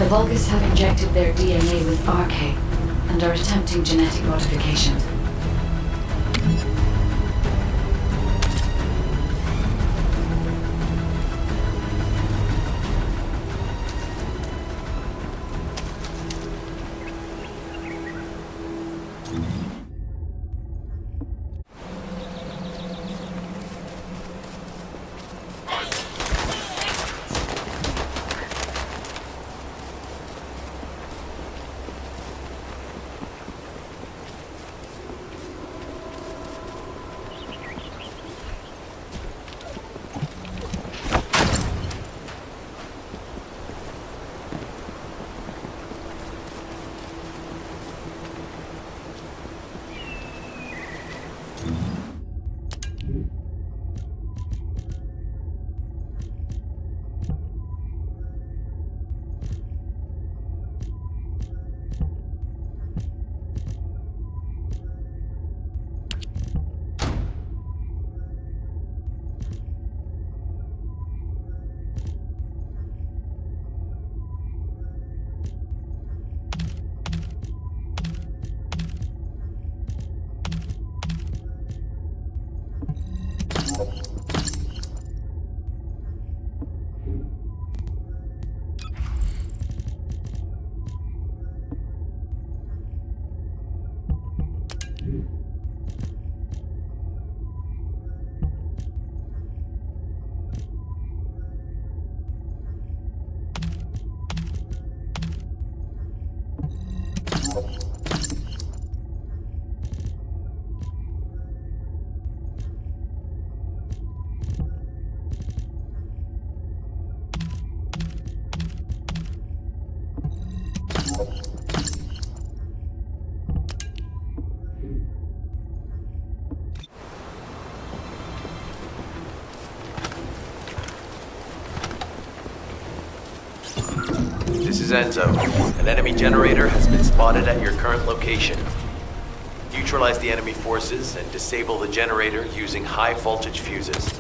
The Vulgus have injected their DNA with RK and are attempting genetic modifications.
This is Enzo. An enemy generator has been spotted at your current location. Neutralize the enemy forces and disable the generator using high voltage fuses.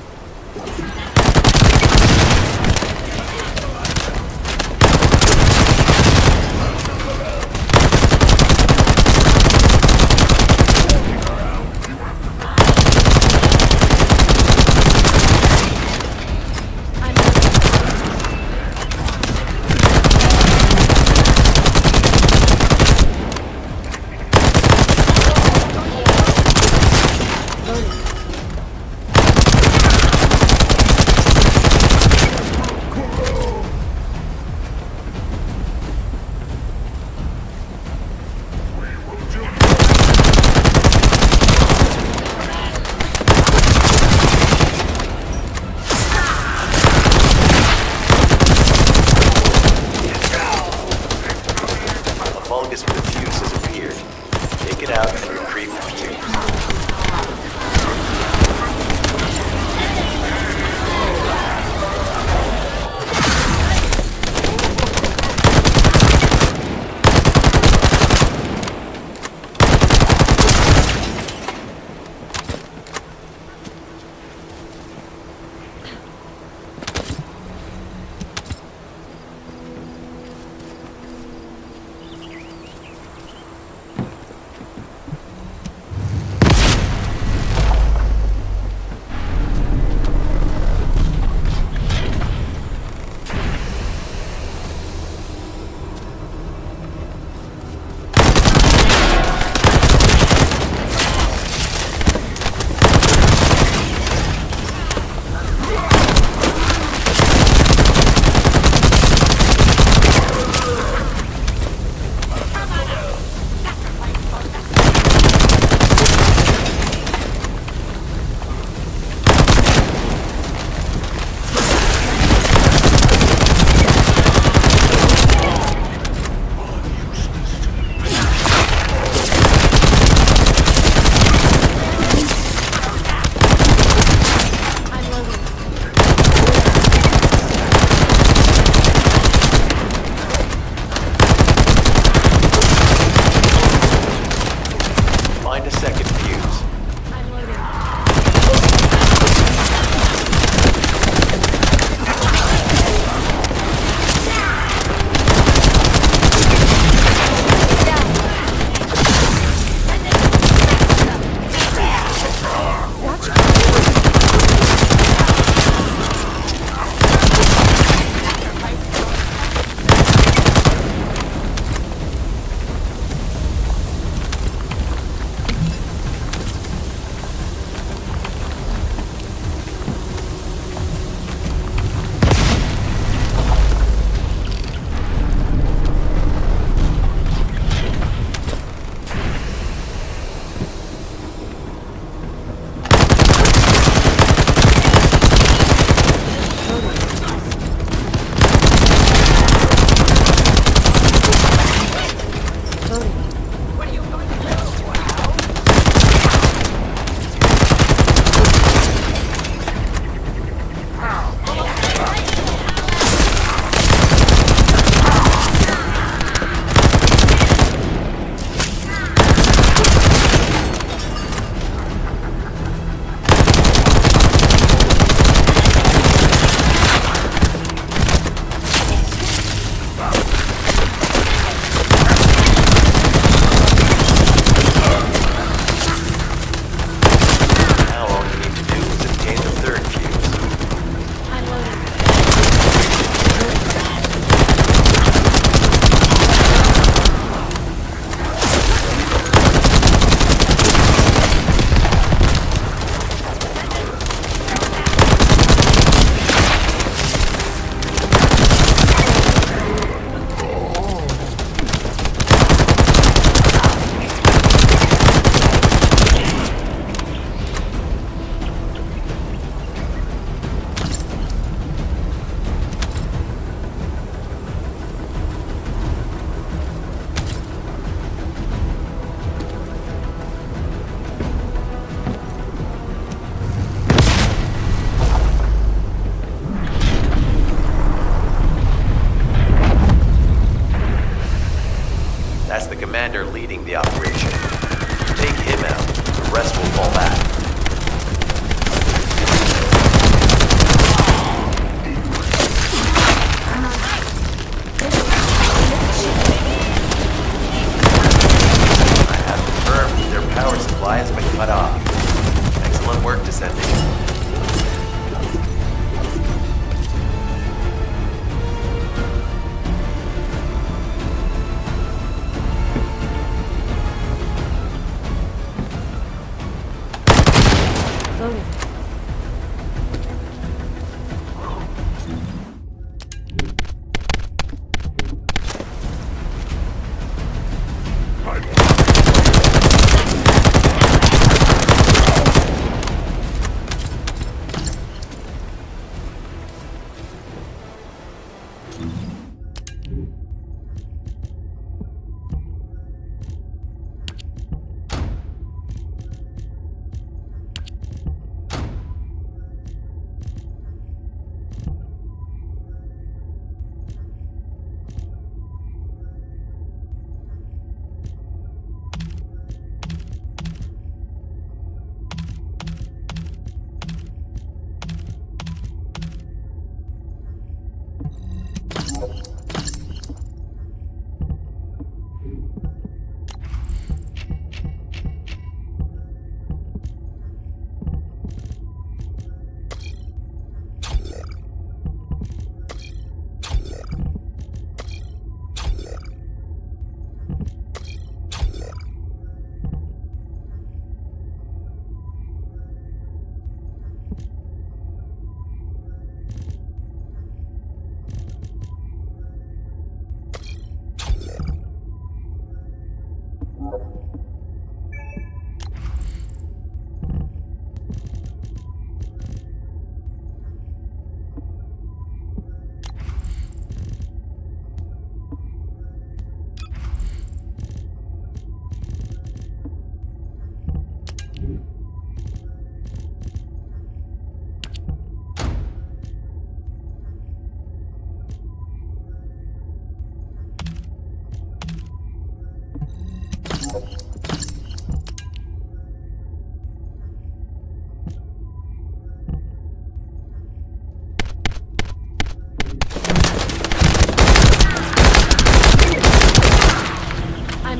I'm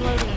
loading.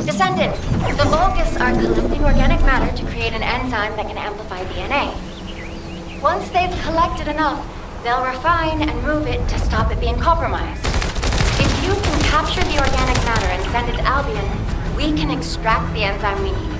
Descendant, the Vulgus are collecting organic matter to create an enzyme that can amplify DNA. Once they've collected enough, they'll refine and move it to stop it being compromised. If you can capture the organic matter and send it to Albion, we can extract the enzyme we need.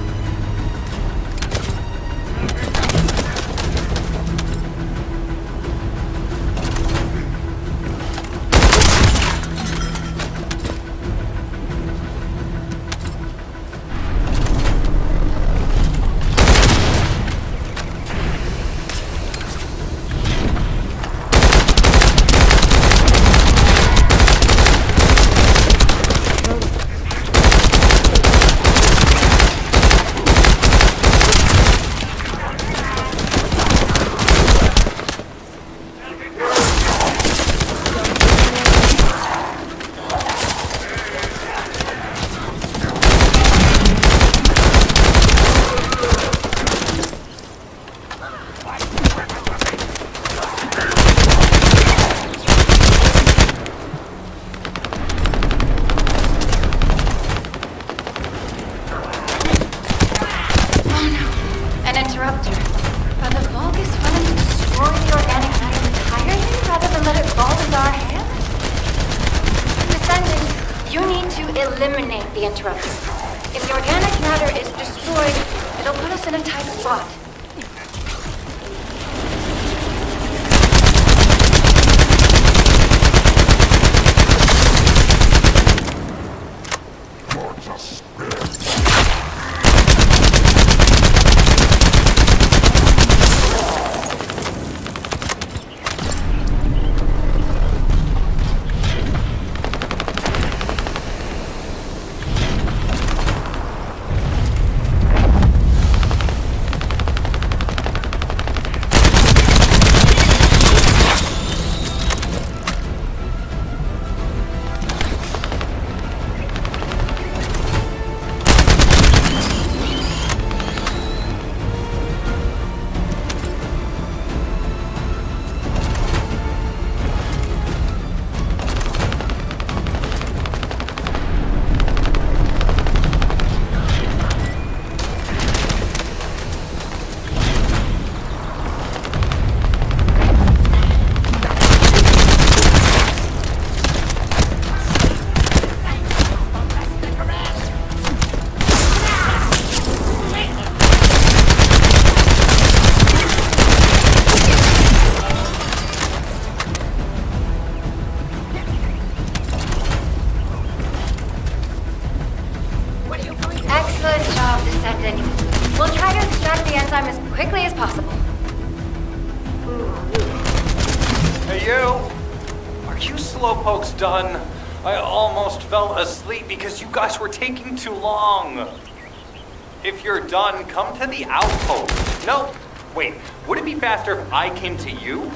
Eliminate the interrupter. If the organic matter is destroyed, it'll put us in a tight spot. We'll try to extract the enzyme as quickly as possible.
Hey, you! Are you slowpokes done? I almost fell asleep because you guys were taking too long. If you're done, come to the outpost. No, wait, would it be faster if I came to you?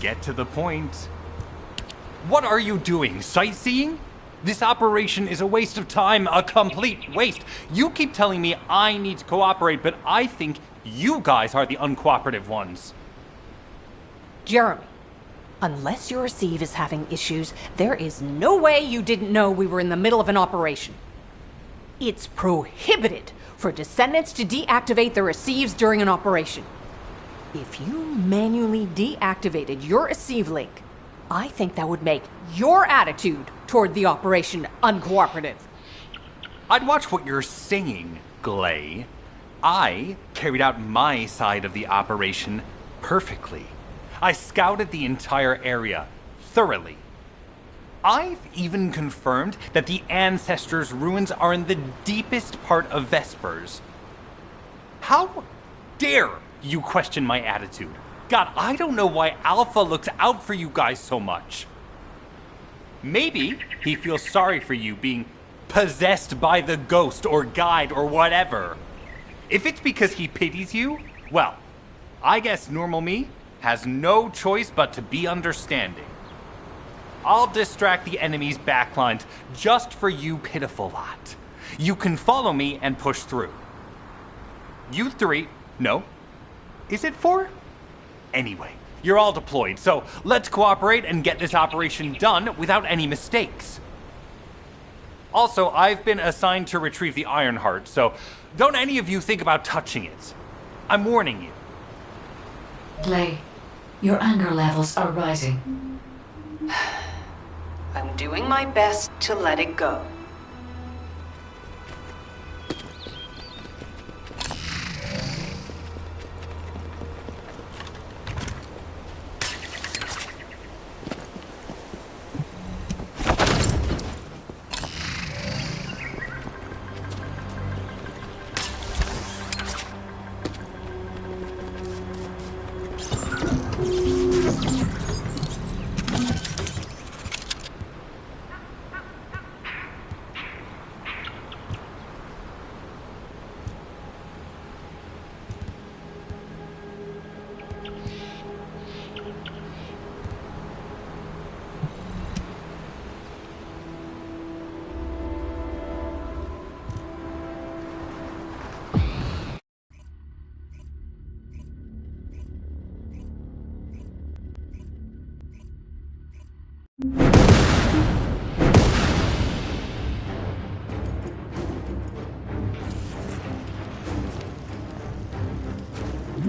Get to the point. What are you doing? Sightseeing? This operation is a waste of time, a complete waste. You keep telling me I need to cooperate, but I think you guys are the uncooperative ones.
Jeremy, unless your receive is having issues, there is no way you didn't know we were in the middle of an operation. It's prohibited for Descendants to deactivate the receives during an operation. If you manually deactivated your receive link, I think that would make your attitude toward the operation uncooperative.
I'd watch what you're saying, Glay. I carried out my side of the operation perfectly. I scouted the entire area thoroughly. I've even confirmed that the Ancestors' ruins are in the deepest part of Vespers. How dare you question my attitude? God, I don't know why Alpha looks out for you guys so much. Maybe he feels sorry for you being possessed by the ghost or guide or whatever. If it's because he pities you, well, I guess normal me has no choice but to be understanding. I'll distract the enemy's backlines just for you pitiful lot. You can follow me and push through. You three, no. Is it 4? Anyway, you're all deployed, so let's cooperate and get this operation done without any mistakes. Also, I've been assigned to retrieve the Iron Heart, so don't any of you think about touching it. I'm warning you.
Glay, your anger levels are rising.
I'm doing my best to let it go.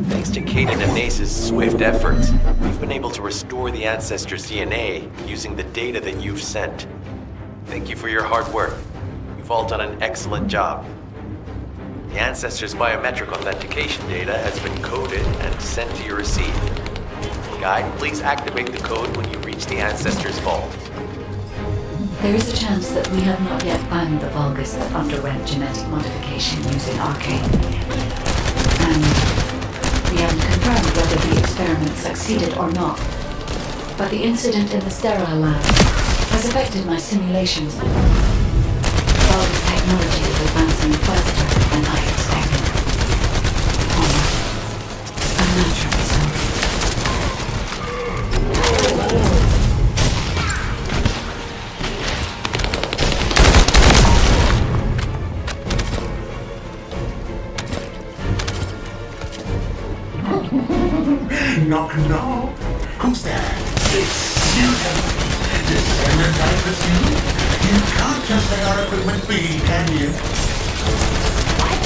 Thanks to Caden and Nace's swift efforts, we've been able to restore the Ancestors' DNA using the data that you've sent. Thank you for your hard work. You've all done an excellent job. The Ancestors' biometric authentication data has been coded and sent to your receive. Guide, please activate the code when you reach the Ancestors' vault.
There is a chance that we have not yet found the Vulgus that underwent genetic modification using Arcane. And we haven't confirmed whether the experiment succeeded or not. But the incident in the sterile lab has affected my simulations. Vulgus technology is advancing faster than I expected. Almost unnaturally so.
Knock, knock. Who's there? It's you. Descendant, I presume? You can't just let our equipment be, can you?
What?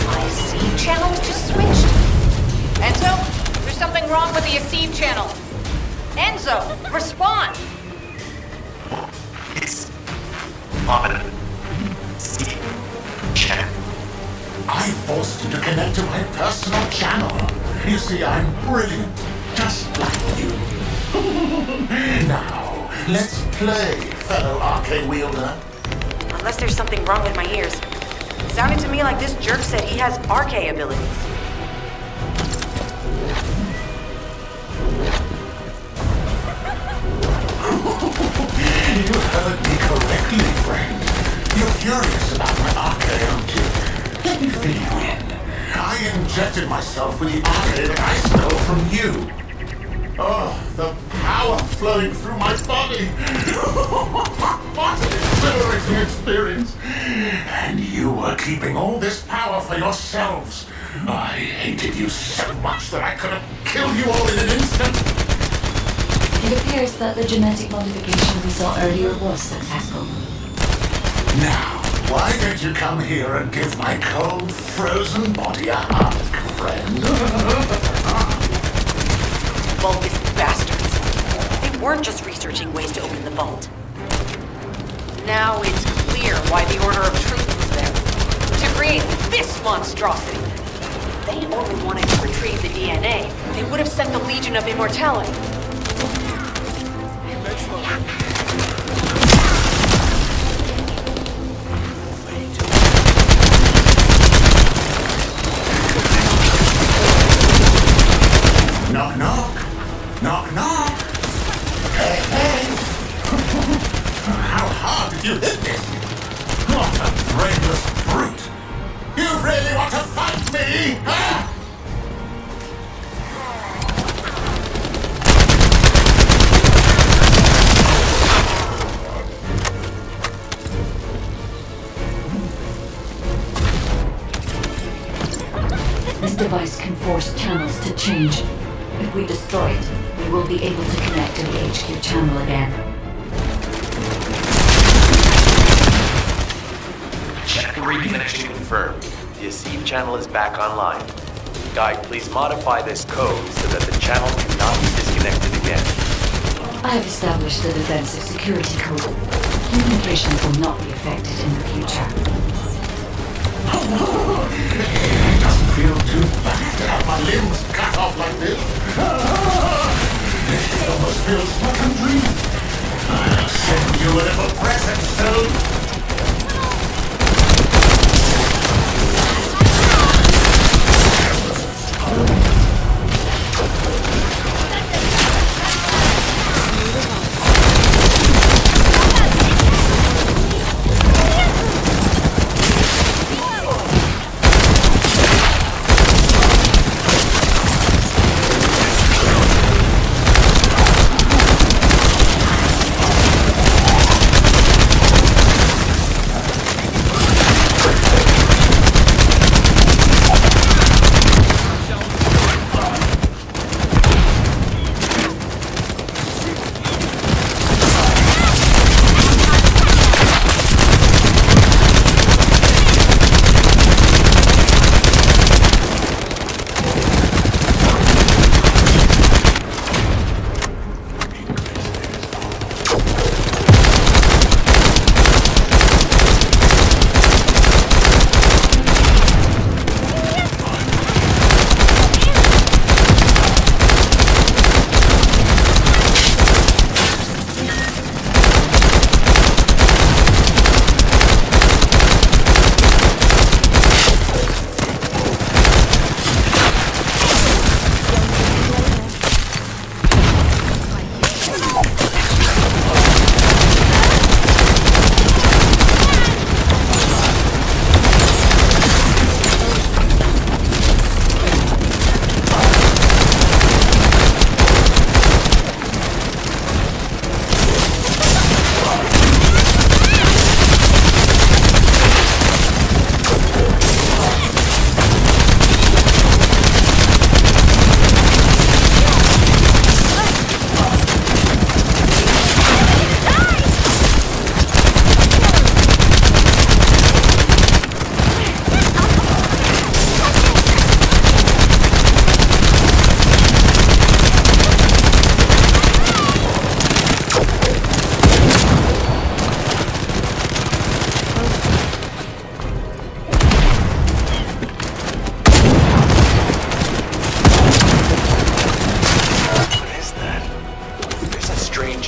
My receive channel was just switched. Enzo, there's something wrong with the receive channel. Enzo, respond!
It's on channel. I forced you to connect to my personal channel. You see, I'm brilliant, just like you. Now, let's play, fellow Arcane wielder.
Unless there's something wrong with my ears. Sounded to me like this jerk said he has Arcane abilities.
You heard me correctly, friend. You're curious about my Arcane, aren't you? Let me fill you in. I injected myself with the Arcane that I stole from you. Oh, the power flowing through my body. What an exhilarating experience. And you were keeping all this power for yourselves. I hated you so much that I could have killed you all in an instant.
It appears that the genetic modification we saw earlier was successful.
Now, why don't you come here and give my cold, frozen body a hug, friend?
Vulgus bastards. They weren't just researching ways to open the vault.
Now it's clear why the Order of Truth was there. To create this monstrosity. If they only wanted to retrieve the DNA, they would have sent the Legion of Immortality.
Knock, knock. Knock, knock. Hey, hey. How hard did you hit this? What a brainless brute. You really want to fight me, huh?
This device can force channels to change. If we destroy it, we will be able to connect to the HQ channel again.
Channel reconnection confirmed. The Deceive channel is back online. Guide, please modify this code so that the channel cannot be disconnected again.
I have established a defensive security code. Communications will not be affected in the future.
It doesn't feel too bad to have my limbs cut off like this. It almost feels like a dream. I'll send you a little present soon.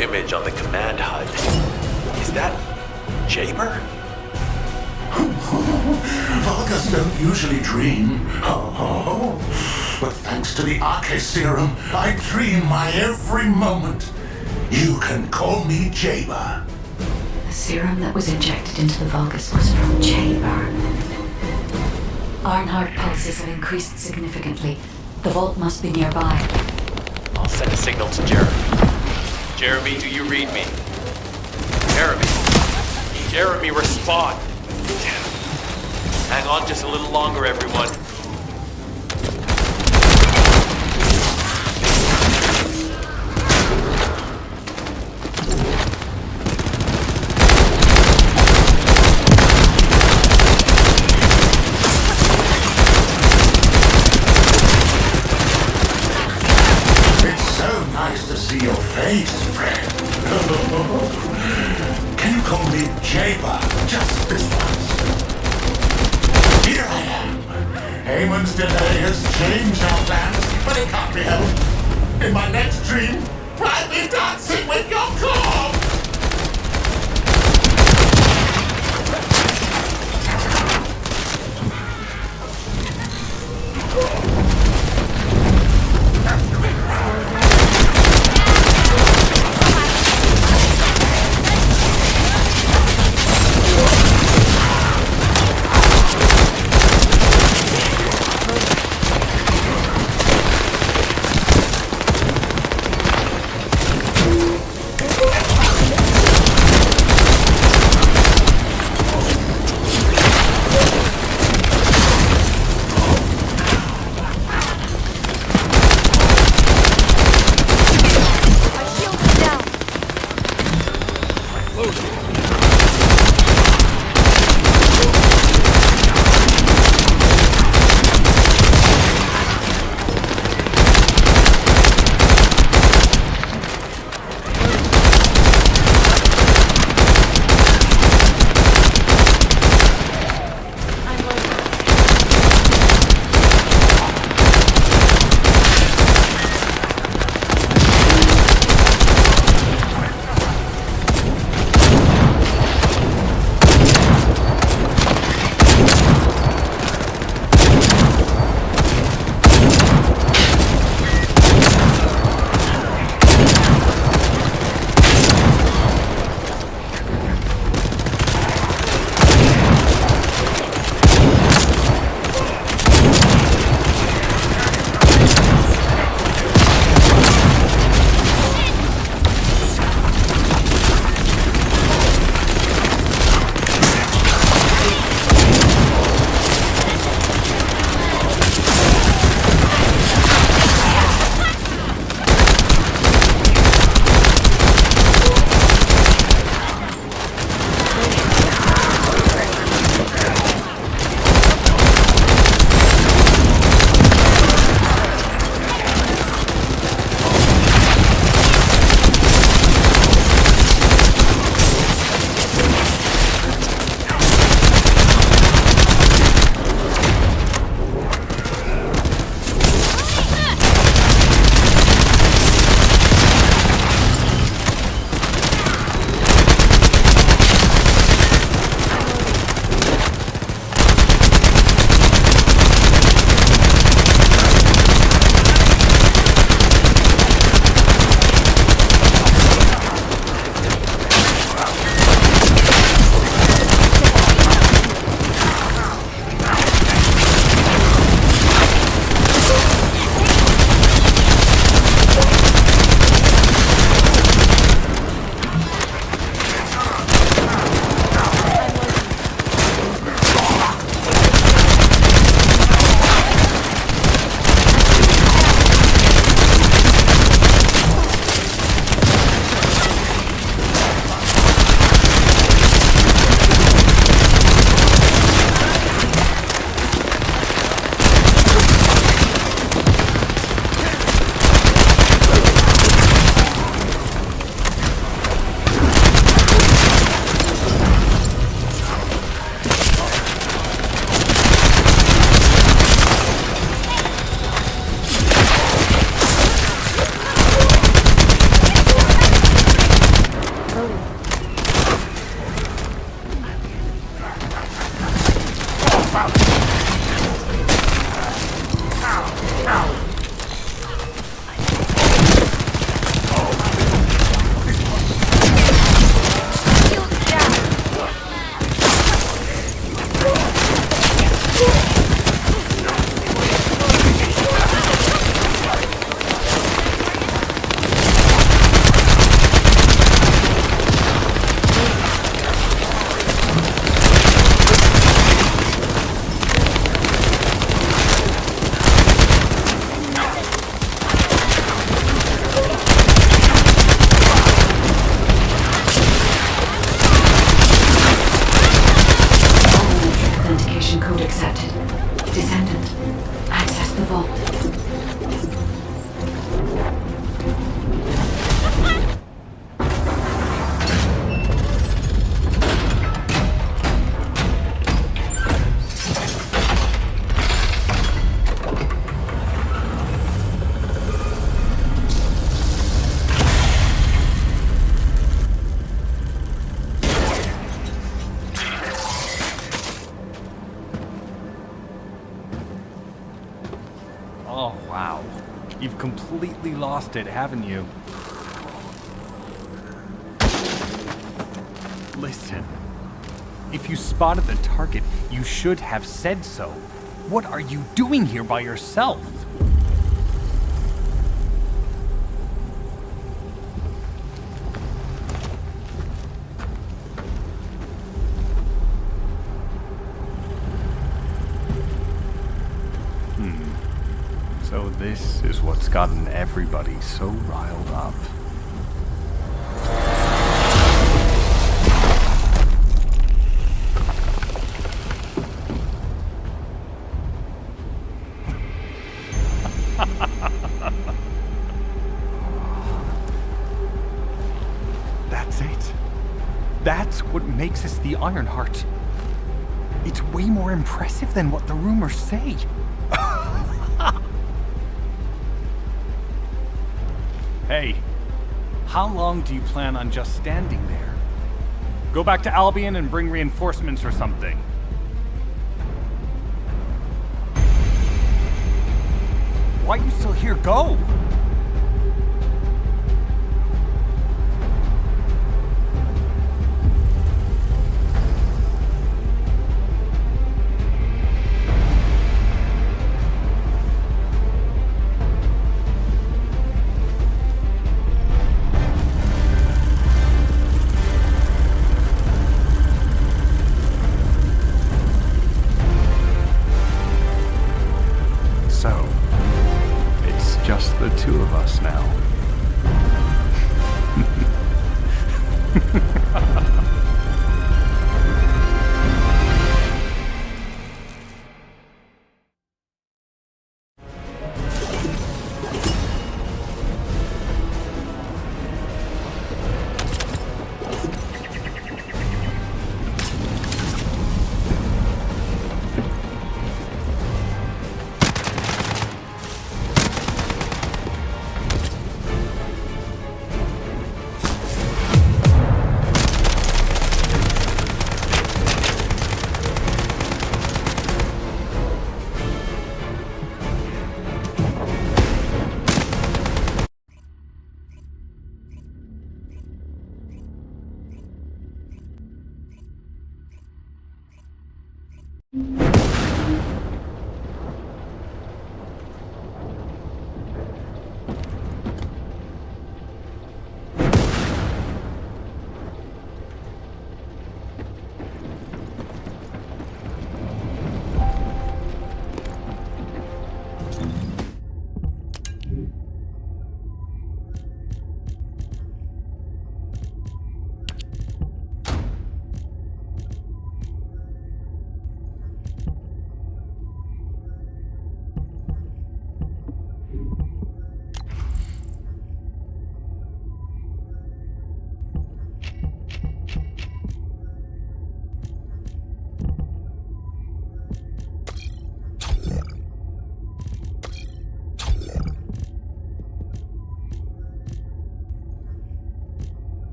Image on the command HUD. Is that Jaber?
Vulgus don't usually dream. Oh, but thanks to the Arche serum, I dream my every moment. You can call me Jaber.
The serum that was injected into the Vulgus was from Jaber. Ironheart pulses have increased significantly. The vault must be nearby.
I'll send a signal to Jeremy. Jeremy, do you read me? Jeremy. Jeremy, respond. Hang on just a little longer, everyone.
It's so nice to see your face, friend. Can you call me Jaber just this once? Here I am. Haemon's delay has changed our plans, but it can't be helped. In my next dream, I'll be dancing with your corpse!
vault.
Oh, wow. You've completely lost it, haven't you? Listen. If you spotted the target, you should have said so. What are you doing here by yourself? So this is what's gotten everybody so riled up. That's it. That's what makes us the Ironheart. It's way more impressive than what the rumors say. Hey, how long do you plan on just standing there? Go back to Albion and bring reinforcements or something. Why are you still here? Go! So, it's just the two of us now.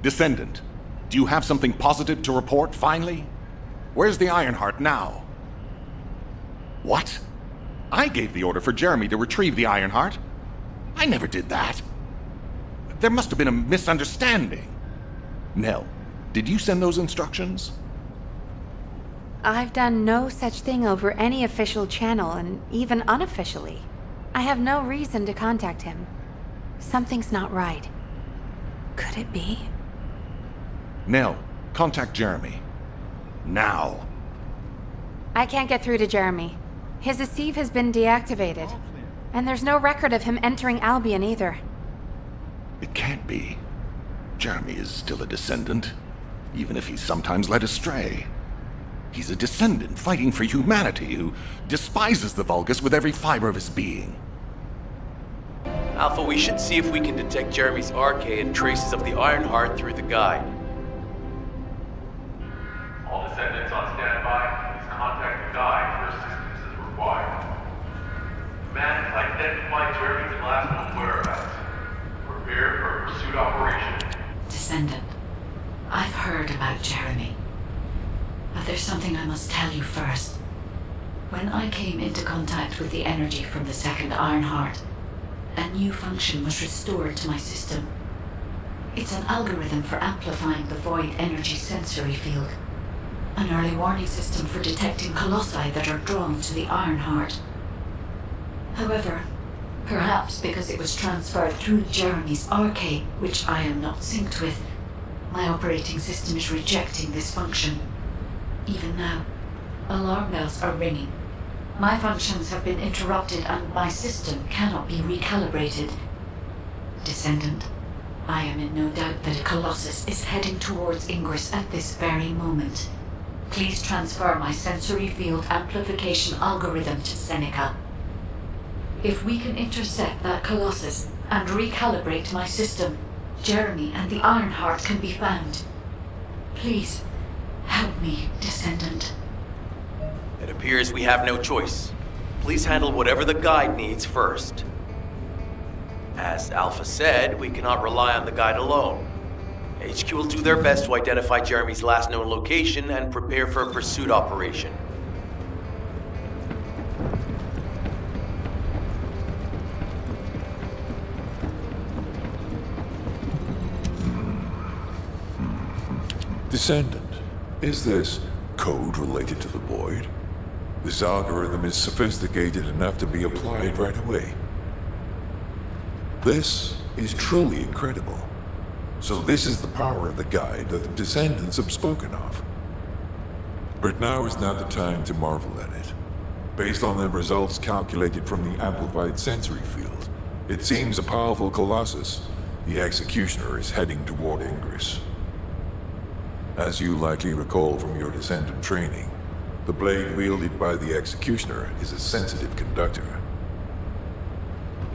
Descendant, do you have something positive to report, finally? Where's the Ironheart now? What? I gave the order for Jeremy to retrieve the Ironheart. I never did that. There must have been a misunderstanding. Nell, did you send those instructions?
I've done no such thing over any official channel, and even unofficially. I have no reason to contact him. Something's not right. Could it be?
Nell, contact Jeremy. Now.
I can't get through to Jeremy. His Deceive has been deactivated, and there's no record of him entering Albion either.
It can't be. Jeremy is still a Descendant, even if he's sometimes led astray. He's a Descendant fighting for humanity who despises the Vulgus with every fiber of his being.
Alpha, we should see if we can detect Jeremy's arcade and traces of the Ironheart through the guide.
All Descendants on standby. Please contact the guide for assistance as required. Man, identify Jeremy's last known whereabouts. Prepare for a pursuit operation.
Descendant, I've heard about Jeremy. But there's something I must tell you first. When I came into contact with the energy from the second Ironheart, a new function was restored to my system. It's an algorithm for amplifying the void energy sensory field. An early warning system for detecting colossi that are drawn to the Ironheart. However, perhaps because it was transferred through Jeremy's arcade, which I am not synced with, my operating system is rejecting this function. Even now, alarm bells are ringing. My functions have been interrupted and my system cannot be recalibrated. Descendant, I am in no doubt that a Colossus is heading towards Ingress at this very moment. Please transfer my sensory field amplification algorithm to Seneca. If we can intercept that Colossus and recalibrate my system, Jeremy and the Ironheart can be found. Please, help me, Descendant.
It appears we have no choice. Please handle whatever the guide needs first. As Alpha said, we cannot rely on the guide alone. HQ will do their best to identify Jeremy's last known location and prepare for a pursuit operation.
Descendant, is this code related to the Void? This algorithm is sophisticated enough to be applied right away. This is truly incredible. So this is the power of the guide that the Descendants have spoken of. But now is not the time to marvel at it. Based on the results calculated from the amplified sensory field, it seems a powerful Colossus, the Executioner, is heading toward Ingress. As you likely recall from your Descendant training, the blade wielded by the Executioner is a sensitive conductor.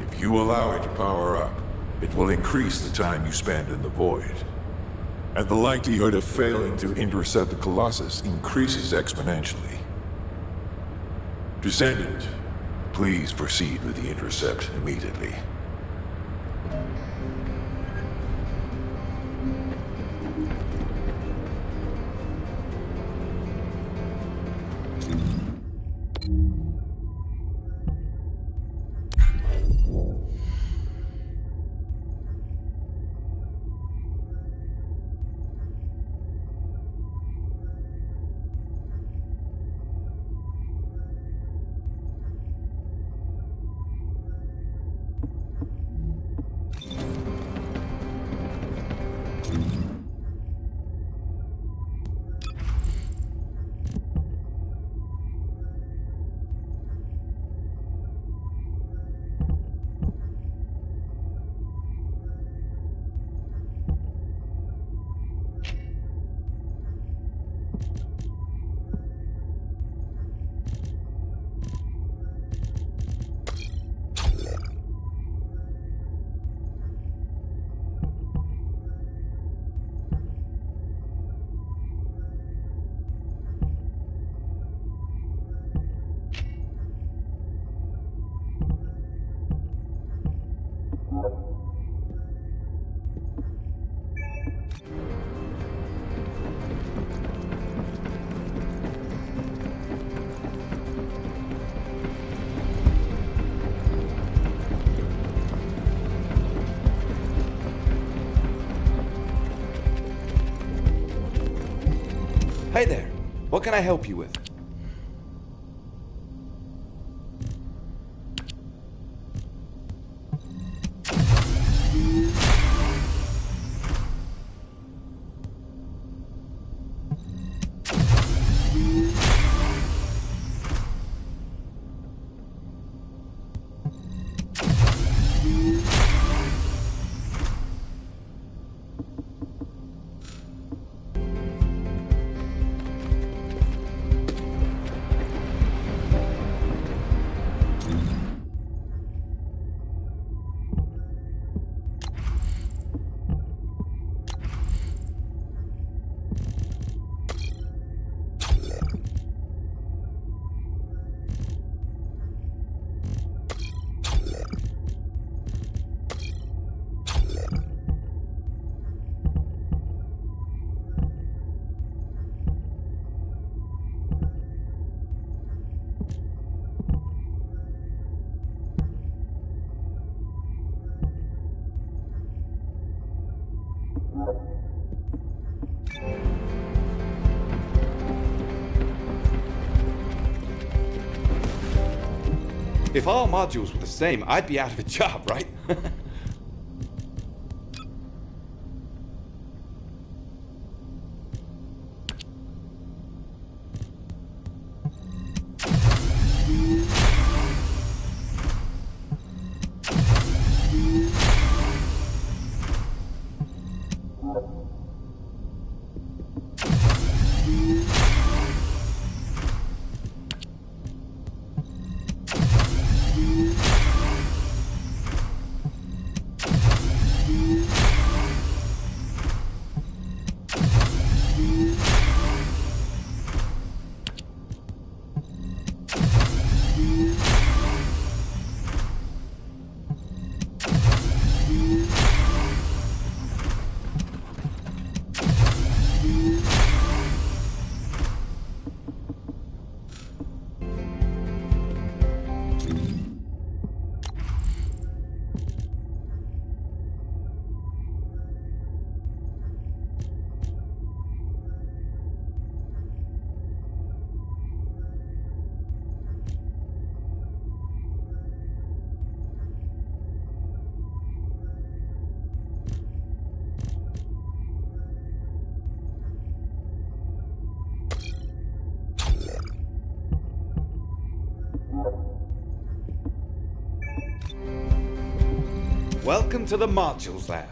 If you allow it to power up, it will increase the time you spend in the Void. And the likelihood of failing to intercept the Colossus increases exponentially. Descendant, please proceed with the intercept immediately.
Hey there. What can I help you with? If all modules were the same, I'd be out of a job, right? Welcome to the Modules Lab.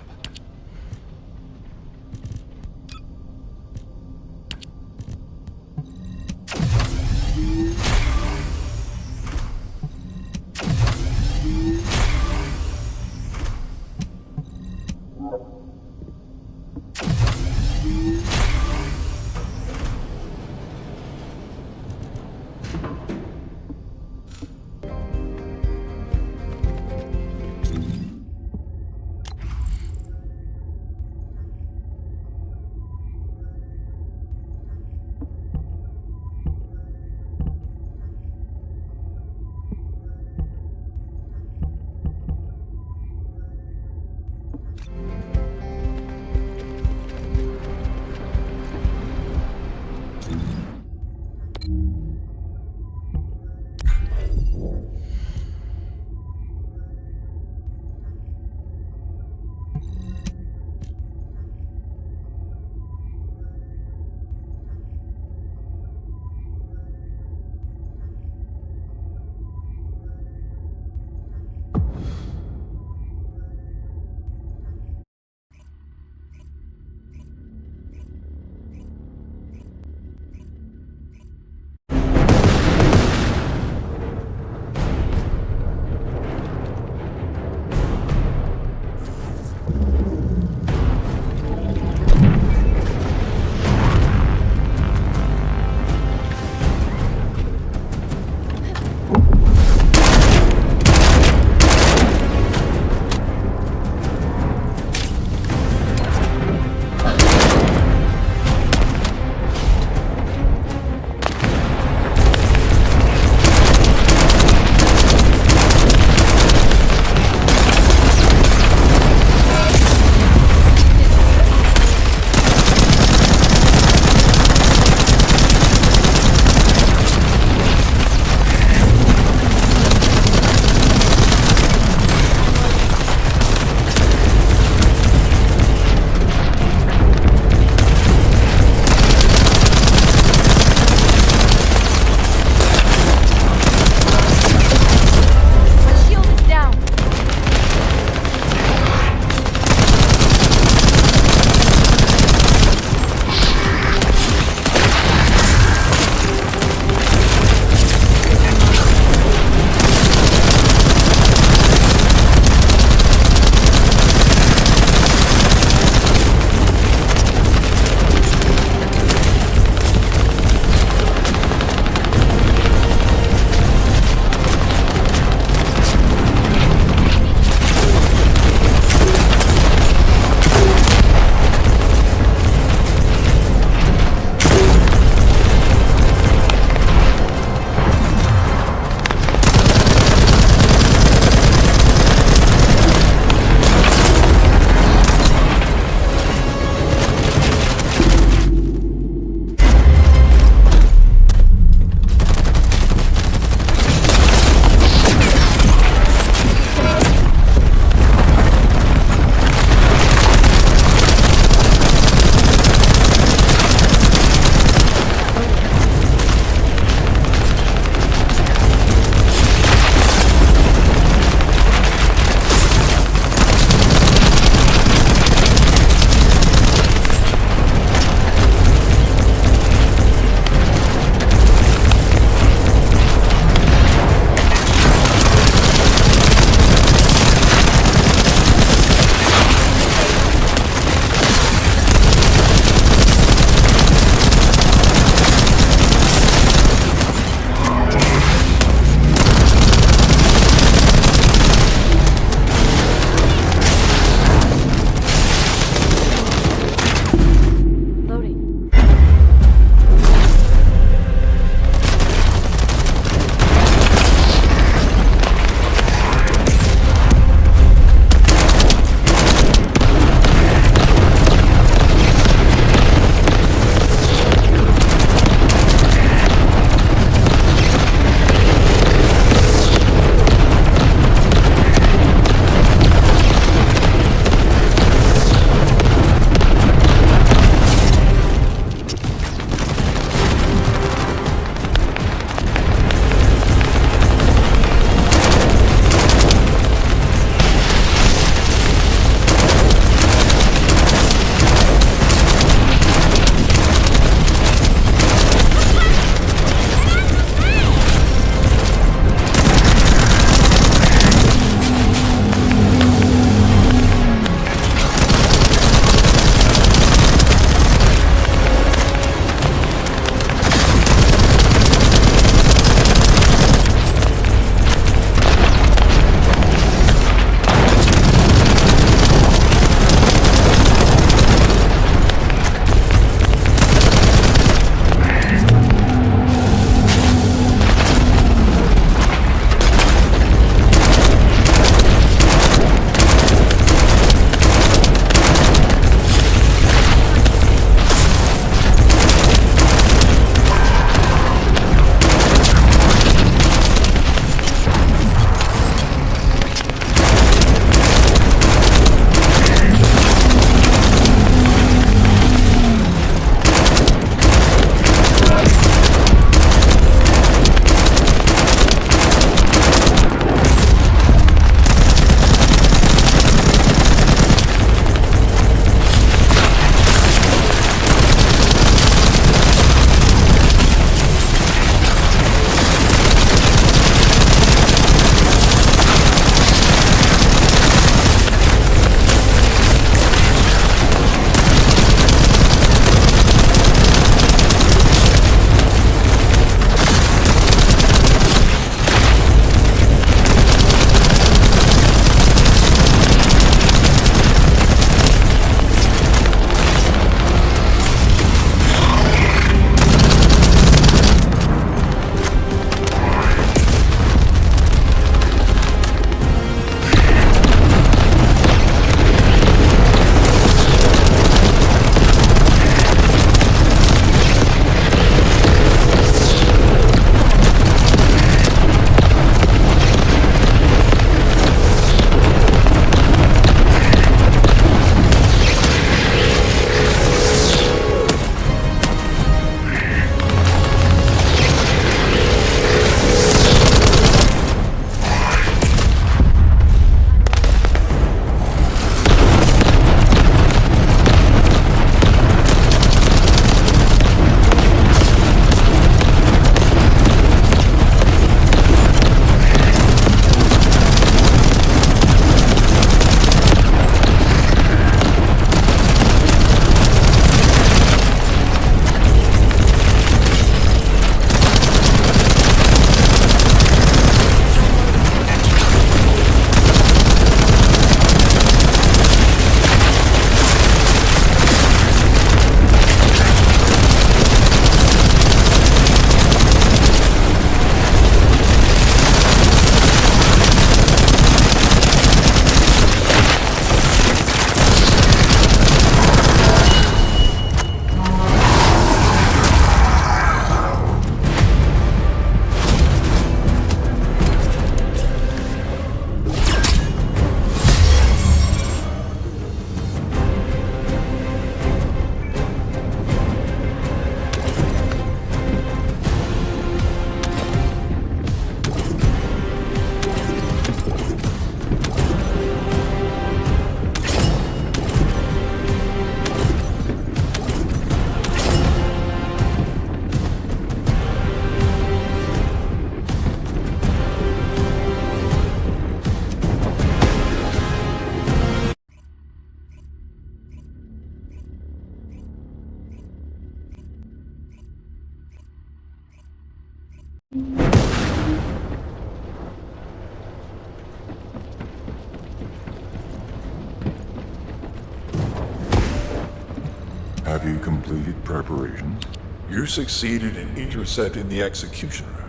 completed preparations? You succeeded in intercepting the Executioner.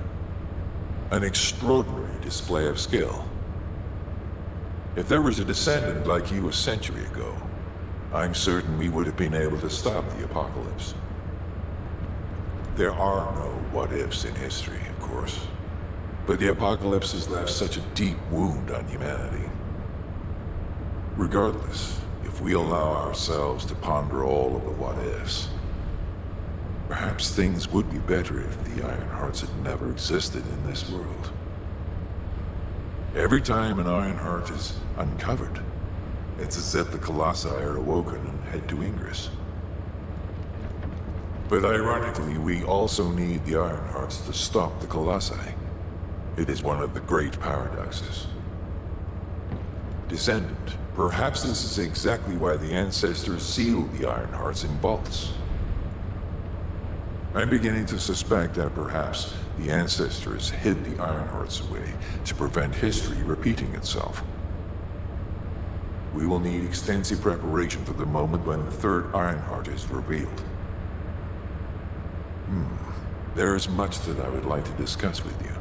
An extraordinary display of skill. If there was a descendant like you a century ago, I'm certain we would have been able to stop the apocalypse. There are no what-ifs in history, of course. But the apocalypse has left such a deep wound on humanity. Regardless, if we allow ourselves to ponder all of the what-ifs, perhaps things would be better if the Ironhearts had never existed in this world. Every time an Ironheart is uncovered, it's as if the Colossi are awoken and head to Ingress. But ironically, we also need the Ironhearts to stop the Colossi. It is one of the great paradoxes. Descendant, perhaps this is exactly why the ancestors sealed the Ironhearts in vaults. I'm beginning to suspect that perhaps the ancestors hid the Ironhearts away to prevent history repeating itself. We will need extensive preparation for the moment when the third Ironheart is revealed. There is much that I would like to discuss with you,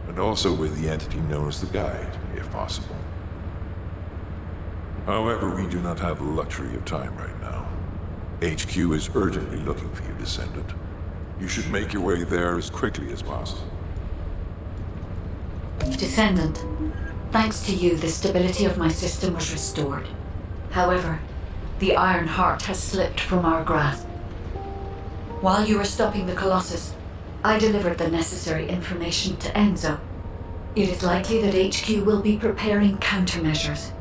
and also with the entity known as the Guide, if possible. However, we do not have the luxury of time right now. HQ is urgently looking for you, Descendant. You should make your way there as quickly as possible.
Descendant, thanks to you, the stability of my system was restored. However, the Iron Heart has slipped from our grasp. While you were stopping the Colossus, I delivered the necessary information to Enzo. It is likely that HQ will be preparing countermeasures.